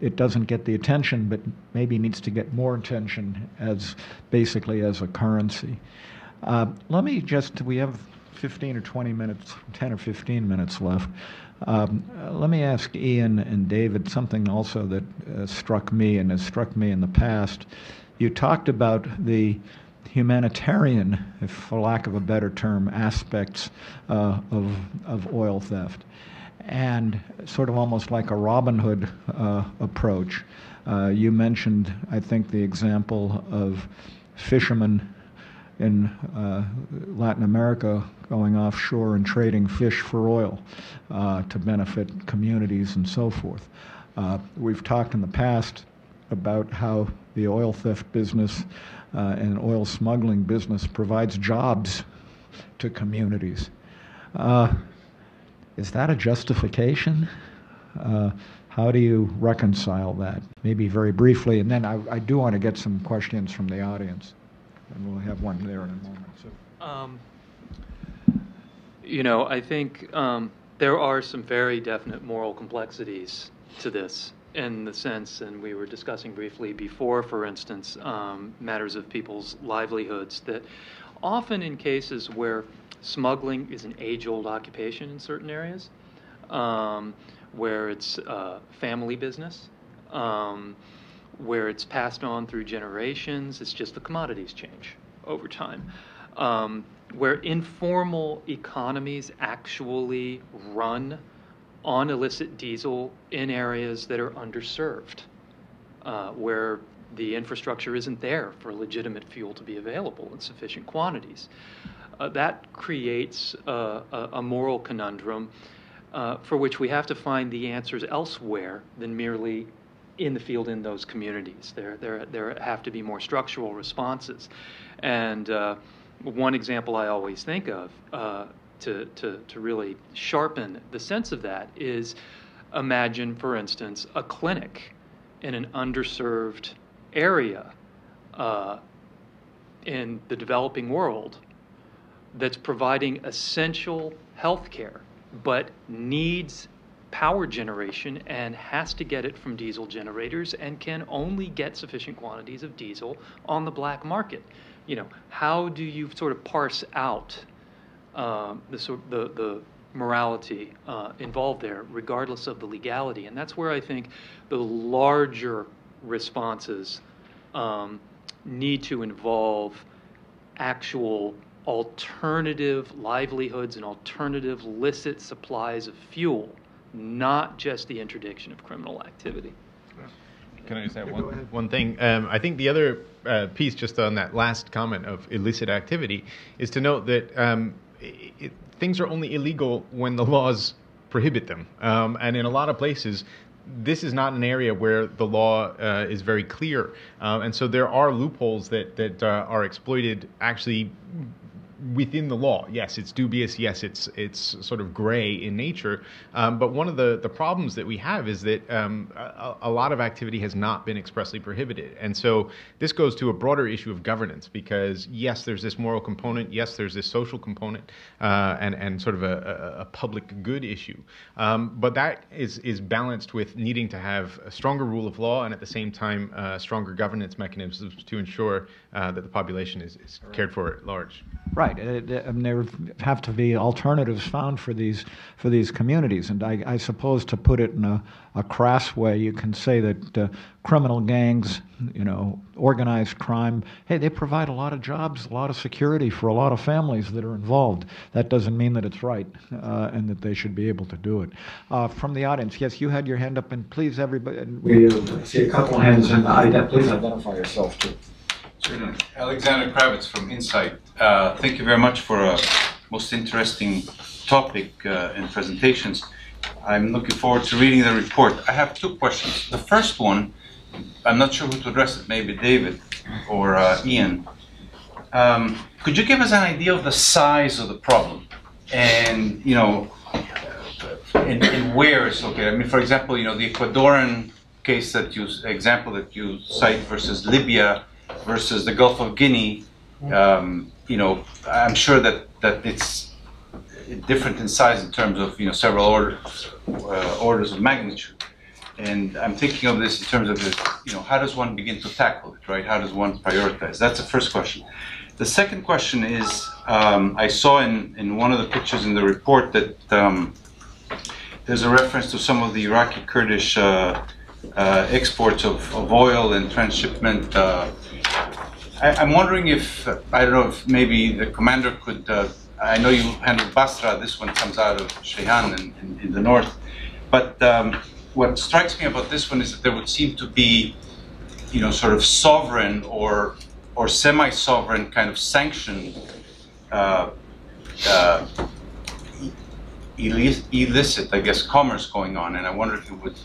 it doesn't get the attention, but maybe needs to get more attention basically as a currency. Let me we have 15 or 20 minutes, 10 or 15 minutes left. Let me ask Ian and David something also that struck me and has struck me in the past. You talked about the humanitarian, if for lack of a better term, aspects of oil theft, and sort of almost like a Robin Hood approach. You mentioned, I think, the example of fishermen in Latin America going offshore and trading fish for oil to benefit communities and so forth. We've talked in the past about how the oil theft business and oil smuggling business provides jobs to communities. Is that a justification? How do you reconcile that? Maybe very briefly, and then I do want to get some questions from the audience, and we'll have one there in a moment. So. I think there are some very definite moral complexities to this, in the sense, and we were discussing briefly before, for instance, matters of people's livelihoods, that often in cases where smuggling is an age-old occupation in certain areas, where it's family business, where it's passed on through generations, it's just the commodities change over time, where informal economies actually run on illicit diesel in areas that are underserved, where the infrastructure isn't there for legitimate fuel to be available in sufficient quantities. That creates a moral conundrum for which we have to find the answers elsewhere than merely in the field in those communities. There have to be more structural responses. And one example I always think of to really sharpen the sense of that is, imagine, for instance, a clinic in an underserved area in the developing world that's providing essential health care, but needs power generation and has to get it from diesel generators and can only get sufficient quantities of diesel on the black market. How do you sort of parse out the morality involved there, regardless of the legality? And that's where I think the larger responses need to involve actual alternative livelihoods and alternative licit supplies of fuel, not just the interdiction of criminal activity. Can I just add one thing? I think the other piece, just on that last comment of illicit activity, is to note that things are only illegal when the laws prohibit them. And in a lot of places, this is not an area where the law is very clear. And so there are loopholes that are exploited actually within the law. Yes, it's dubious. Yes, it's sort of gray in nature. But one of the problems that we have is that a lot of activity has not been expressly prohibited. And so this goes to a broader issue of governance, because yes, there's this moral component. Yes, there's this social component and sort of a public good issue. But that is balanced with needing to have a stronger rule of law and at the same time stronger governance mechanisms to ensure that the population is cared for at large. Right. There have to be alternatives found for these communities, and I suppose, to put it in a crass way, you can say that criminal gangs, organized crime, hey, they provide a lot of jobs, a lot of security for a lot of families that are involved. That doesn't mean that it's right, and that they should be able to do it. From the audience, yes, you had your hand up, and please, everybody, we see a couple of hands, and please identify yourself too. Alexander Kravitz from Insight. Thank you very much for a most interesting topic and presentations. I'm looking forward to reading the report. I have two questions. The first one, I'm not sure who to address it, maybe David or Ian. Could you give us an idea of the size of the problem? And, and where it's located? I mean, for example, the Ecuadorian case example that you cite versus Libya versus the Gulf of Guinea, I'm sure that it's different in size in terms of several orders of magnitude. And I'm thinking of this in terms of how does one begin to tackle it, right? How does one prioritize? That's the first question. The second question is, I saw in one of the pictures in the report that there's a reference to some of the Iraqi Kurdish exports of oil and transshipment. I'm wondering if, I don't know if maybe the commander could, I know you handled Basra, this one comes out of Shehan in the north, but what strikes me about this one is that there would seem to be, sort of sovereign or semi-sovereign kind of sanctioned illicit, I guess, commerce going on, and I wonder if you would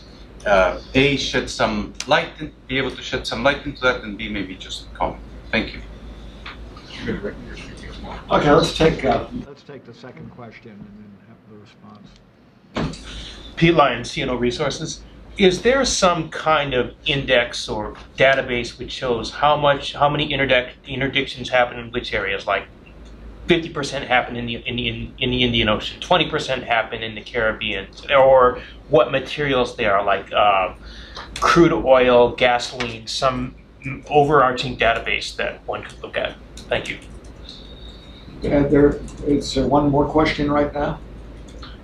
A, shed some light, be able to shed some light into that, and B, maybe just comment. Thank you. Okay, let's take the second question and then have the response. Pete Lyons, CNO Resources. Is there some kind of index or database which shows how many interdictions happen in which areas? Like 50% happen in the Indian Ocean, 20% happen in the Caribbean, or what materials they are, like crude oil, gasoline, some overarching database that one could look at. Thank you. It's one more question right now.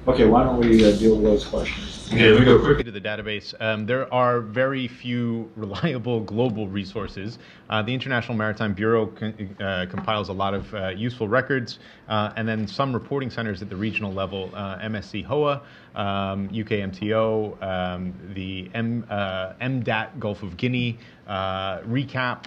Okay, why don't we deal with those questions? Okay, let me go quickly to the database. There are very few reliable global resources. The International Maritime Bureau compiles a lot of useful records, and then some reporting centers at the regional level, MSC HOA, UKMTO, the MDAT Gulf of Guinea, Recap,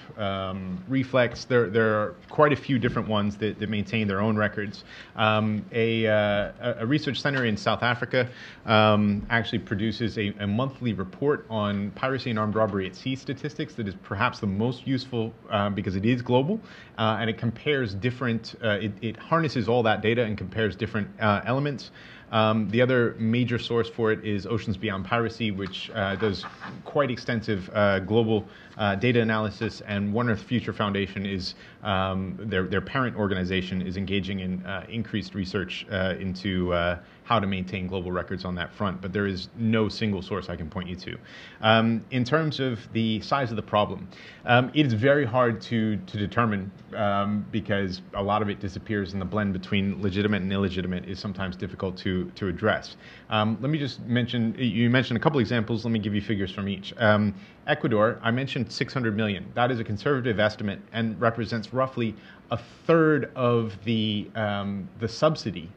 Reflex. There are quite a few different ones that maintain their own records. A research center in South Africa actually produces a monthly report on piracy and armed robbery at sea statistics that is perhaps the most useful because it is global, and it compares different, it harnesses all that data and compares different elements. The other major source for it is Oceans Beyond Piracy, which does quite extensive global data analysis, and One Earth Future Foundation is their parent organization is engaging in increased research into how to maintain global records on that front, but there is no single source I can point you to. In terms of the size of the problem, it is very hard to determine because a lot of it disappears, and the blend between legitimate and illegitimate is sometimes difficult to address. Let me just mention, you mentioned a couple examples, let me give you figures from each. Ecuador, I mentioned 600 million. That is a conservative estimate and represents roughly a third of the subsidy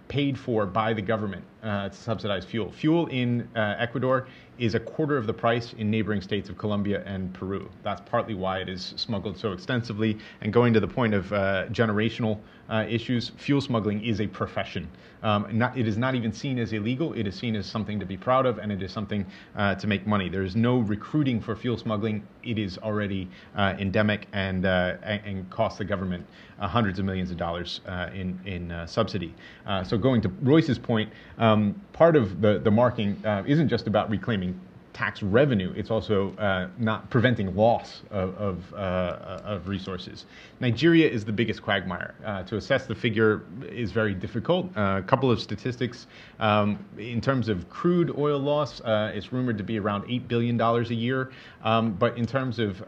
paid for by the government to subsidize fuel. Fuel in Ecuador is a quarter of the price in neighboring states of Colombia and Peru. That's partly why it is smuggled so extensively. And going to the point of generational issues, fuel smuggling is a profession. It is not even seen as illegal. It is seen as something to be proud of, and it is something to make money. There is no recruiting for fuel smuggling. It is already endemic and costs the government hundreds of millions of dollars in subsidy. So going to Royce's point, part of the marking isn't just about reclaiming tax revenue, it's also not preventing loss of resources. Nigeria is the biggest quagmire. To assess the figure is very difficult. A couple of statistics. In terms of crude oil loss, it's rumored to be around $8 billion a year. But in terms of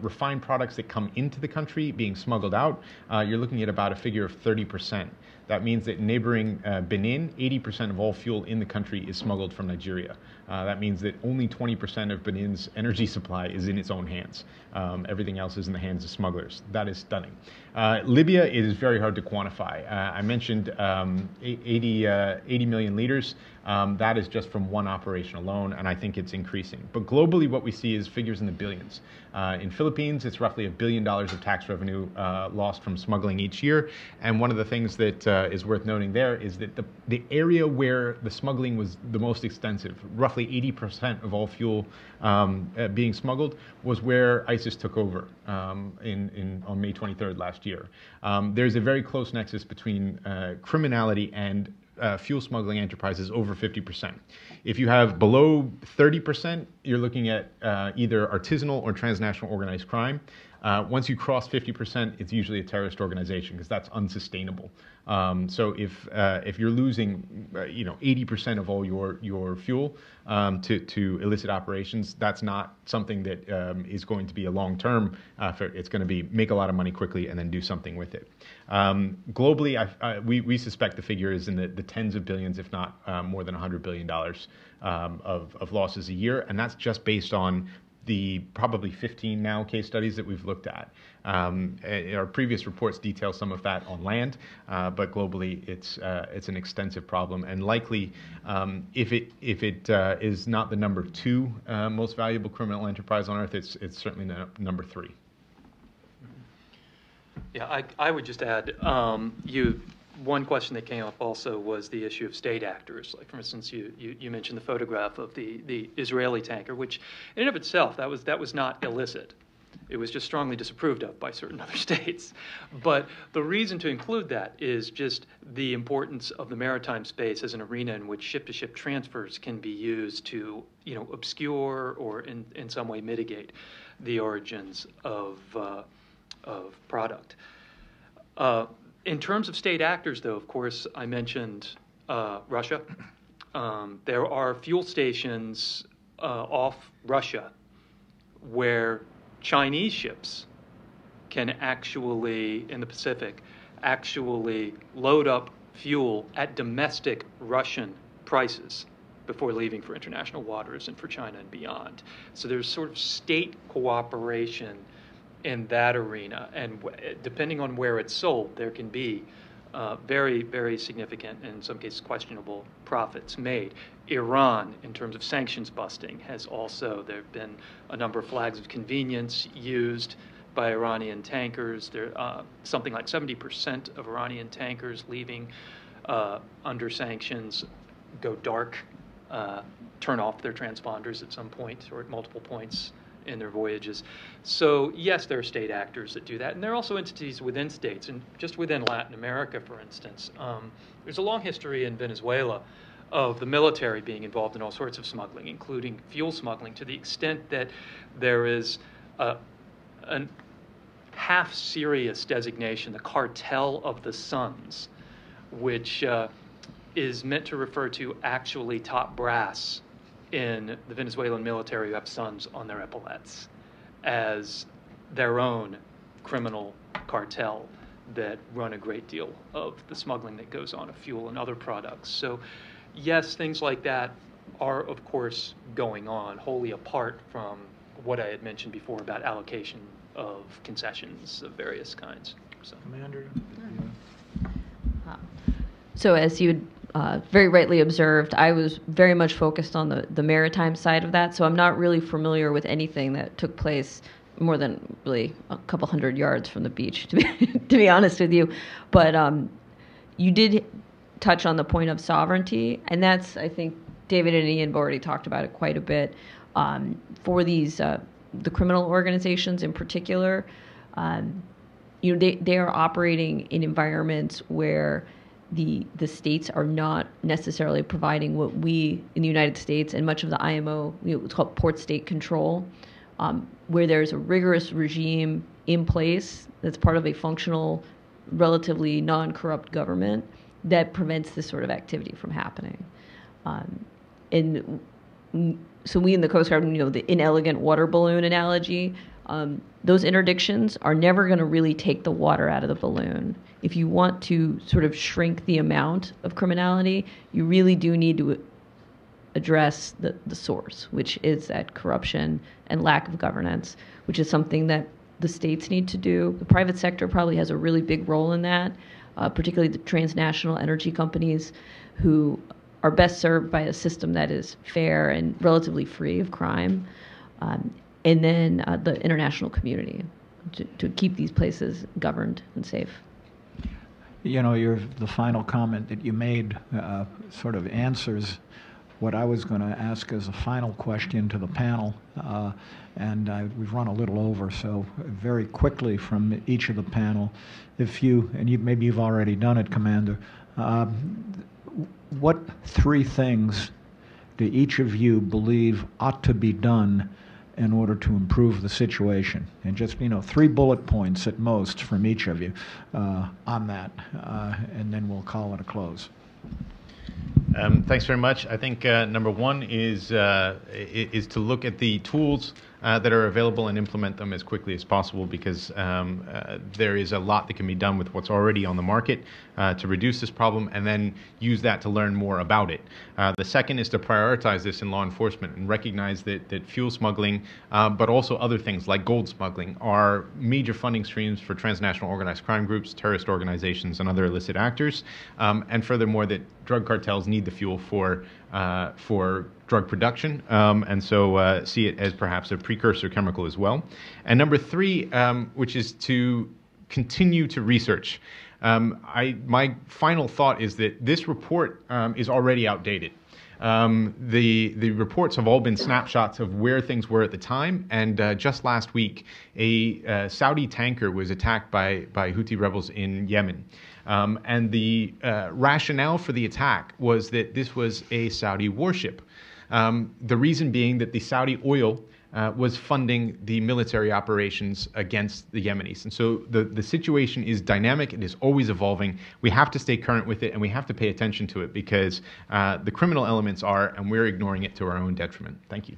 refined products that come into the country being smuggled out, you're looking at about a figure of 30%. That means that neighboring Benin, 80% of all fuel in the country is smuggled from Nigeria. That means that only 20% of Benin's energy supply is in its own hands. Everything else is in the hands of smugglers. That is stunning. Libya is very hard to quantify. I mentioned 80 million liters. That is just from one operation alone, and I think it's increasing. But globally, what we see is figures in the billions. In Philippines, it's roughly $1 billion of tax revenue lost from smuggling each year. And one of the things that is worth noting there is that the area where the smuggling was the most extensive, roughly 80% of all fuel being smuggled, was where ISIS took over on May 23rd last year. There's a very close nexus between criminality and fuel smuggling enterprises over 50%. If you have below 30%, you're looking at either artisanal or transnational organized crime. Once you cross 50%, it's usually a terrorist organization because that's unsustainable. So if you're losing 80% of all your fuel to illicit operations, that's not something that is going to be a long-term effort. It's going to be make a lot of money quickly and then do something with it. Globally, we suspect the figure is in the tens of billions, if not more than $100 billion of losses a year, and that's just based on the probably 15 now case studies that we've looked at. Our previous reports detail some of that on land, but globally it's an extensive problem, and likely if it is not the number 2 most valuable criminal enterprise on earth, it's certainly number 3. Yeah, I would just add, one question that came up also was the issue of state actors. Like, for instance, you mentioned the photograph of the Israeli tanker, which in and of itself, that was not illicit. It was just strongly disapproved of by certain other states. But the reason to include that is just the importance of the maritime space as an arena in which ship-to-ship transfers can be used to, obscure or in some way mitigate the origins of product. In terms of state actors, though, of course, I mentioned Russia. There are fuel stations off Russia where Chinese ships can actually, in the Pacific, actually load up fuel at domestic Russian prices before leaving for international waters and for China and beyond. So there's sort of state cooperation in that arena, and depending on where it's sold, there can be very, very significant, and in some cases questionable, profits made. Iran, in terms of sanctions busting, there have been a number of flags of convenience used by Iranian tankers. Something like 70% of Iranian tankers leaving under sanctions go dark, turn off their transponders at some point or at multiple points in their voyages. So yes, there are state actors that do that, and there are also entities within states, and just within Latin America, for instance. There's a long history in Venezuela of the military being involved in all sorts of smuggling, including fuel smuggling, to the extent that there is half-serious designation, the Cartel of the Sons, which is meant to refer to actually top brass in the Venezuelan military who have sons on their epaulets as their own criminal cartel that run a great deal of the smuggling that goes on of fuel and other products. So yes, things like that are, of course, going on, wholly apart from what I had mentioned before about allocation of concessions of various kinds. So. Commander? So as you very rightly observed, I was very much focused on the maritime side of that, so I'm not really familiar with anything that took place more than really a couple hundred yards from the beach, to be honest with you. But you did touch on the point of sovereignty, and that's, I think, David and Ian have already talked about it quite a bit. For these, the criminal organizations in particular, they are operating in environments where the states are not necessarily providing what we in the United States and much of the IMO, it's called port state control, where there's a rigorous regime in place that's part of a functional, relatively non-corrupt government that prevents this sort of activity from happening. And so we in the Coast Guard, the inelegant water balloon analogy, those interdictions are never going to really take the water out of the balloon. If you want to sort of shrink the amount of criminality, you really do need to address the source, which is that corruption and lack of governance, which is something that the states need to do. The private sector probably has a really big role in that, particularly the transnational energy companies who are best served by a system that is fair and relatively free of crime, and then the international community to keep these places governed and safe. The final comment that you made sort of answers what I was going to ask as a final question to the panel, and we've run a little over, so very quickly from each of the panel, maybe you've already done it, Commander, what three things do each of you believe ought to be done in order to improve the situation? And just, 3 bullet points at most from each of you on that, and then we'll call it a close. Thanks very much. I think number one is to look at the tools that are available and implement them as quickly as possible, because there is a lot that can be done with what's already on the market to reduce this problem, and then use that to learn more about it. The second is to prioritize this in law enforcement and recognize that fuel smuggling, but also other things like gold smuggling, are major funding streams for transnational organized crime groups, terrorist organizations, and other illicit actors. And furthermore, that drug cartels need the fuel for drug production, and so see it as perhaps a precursor chemical as well. And number three, which is to continue to research. My final thought is that this report is already outdated. The reports have all been snapshots of where things were at the time, and just last week, a Saudi tanker was attacked by Houthi rebels in Yemen. And the rationale for the attack was that this was a Saudi warship. The reason being that the Saudi oil was funding the military operations against the Yemenis. And so the situation is dynamic. It is always evolving. We have to stay current with it, and we have to pay attention to it, because the criminal elements are, and we're ignoring it to our own detriment. Thank you.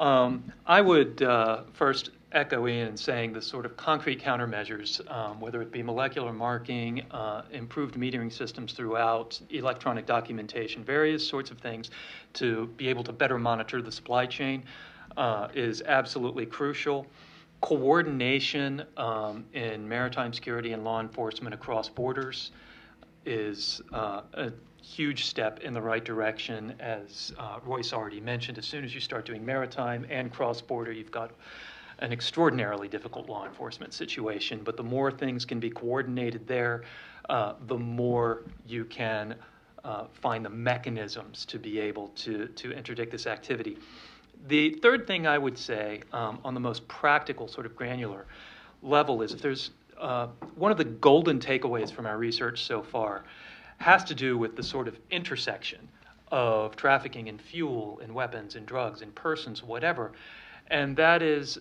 I would first echo Ian in saying the sort of concrete countermeasures, whether it be molecular marking, improved metering systems throughout, electronic documentation, various sorts of things to be able to better monitor the supply chain is absolutely crucial. Coordination in maritime security and law enforcement across borders is a huge step in the right direction. As Royce already mentioned, as soon as you start doing maritime and cross-border, you've got an extraordinarily difficult law enforcement situation. But the more things can be coordinated there, the more you can find the mechanisms to be able to interdict this activity. The third thing I would say on the most practical, sort of granular level is, if there's one of the golden takeaways from our research so far has to do with the sort of intersection of trafficking in fuel, in weapons, in drugs, in persons, whatever. And that is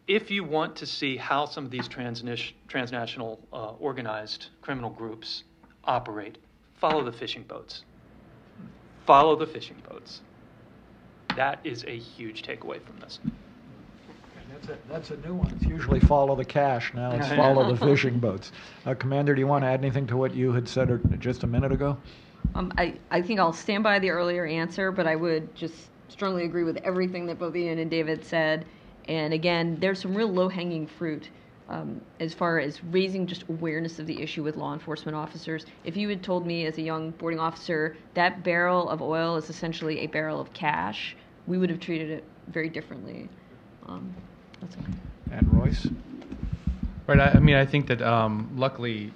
if you want to see how some of these transnational organized criminal groups operate, follow the fishing boats. Follow the fishing boats. That is a huge takeaway from this. That's a new one. It's usually follow the cash. Now it's follow the fishing boats. Commander, do you want to add anything to what you had said just a minute ago? I think I'll stand by the earlier answer, but I would just strongly agree with everything that both Ian and David said. And again, there's some real low-hanging fruit as far as raising just awareness of the issue with law enforcement officers. If you had told me as a young boarding officer that barrel of oil is essentially a barrel of cash, we would have treated it very differently. That's okay. And Royce? Right. I mean, I think that luckily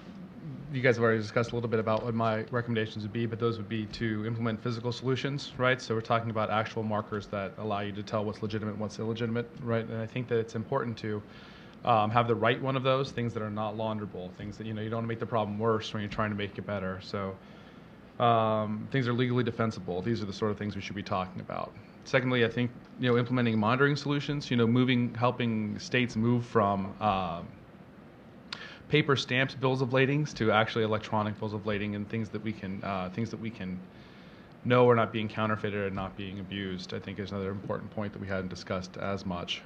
you guys have already discussed a little bit about what my recommendations would be, but those would be to implement physical solutions, right? So we're talking about actual markers that allow you to tell what's legitimate and what's illegitimate, right? And I think that it's important to have the right one of those, things that are not launderable, things that, you don't want to make the problem worse when you're trying to make it better. So things are legally defensible. These are the sort of things we should be talking about. Secondly, I think, implementing monitoring solutions, helping states move from paper stamped bills of ladings to actually electronic bills of lading, and things that we can know are not being counterfeited and not being abused, I think is another important point that we hadn't discussed as much.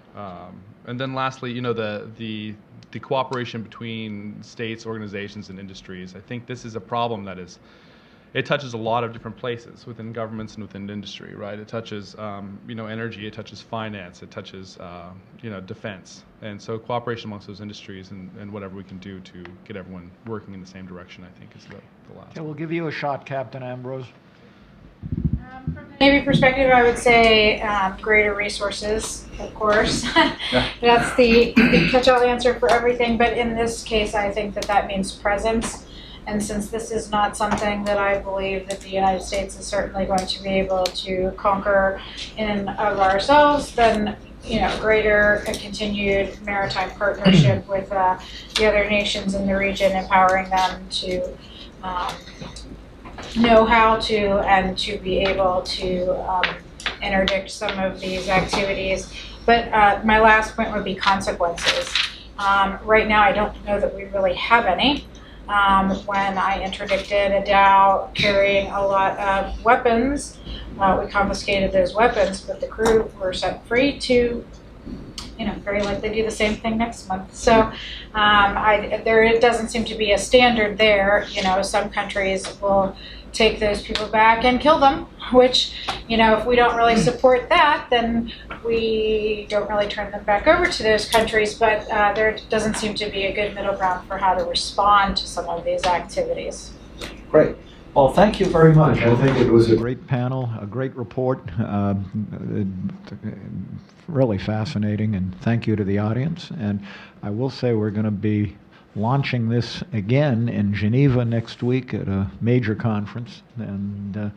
And then lastly, the cooperation between states, organizations, and industries. I think this is a problem that it touches a lot of different places within governments and within industry, right? It touches, energy, it touches finance, it touches, defense. And so cooperation amongst those industries and whatever we can do to get everyone working in the same direction, I think is the last. Okay, we'll give you a shot, Captain Ambrose. From the Navy perspective, I would say greater resources, of course. That's the catch-all answer for everything. But in this case, I think that means presence. And since this is not something that I believe that the United States is certainly going to be able to conquer in and of ourselves, then greater continued maritime partnership with the other nations in the region, empowering them to know how to and to be able to interdict some of these activities. But my last point would be consequences. Right now, I don't know that we really have any. When I interdicted a dhow carrying a lot of weapons, we confiscated those weapons, but the crew were set free to, very likely do the same thing next month. So there doesn't seem to be a standard there. Some countries will take those people back and kill them, which, if we don't really support that, then we don't really turn them back over to those countries. But there doesn't seem to be a good middle ground for how to respond to some of these activities. Great. Well, thank you very much. I think it was a great panel, a great report, really fascinating, and thank you to the audience. And I will say we're going to be launching this again in Geneva next week at a major conference. And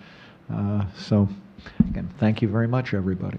so, again, thank you very much, everybody.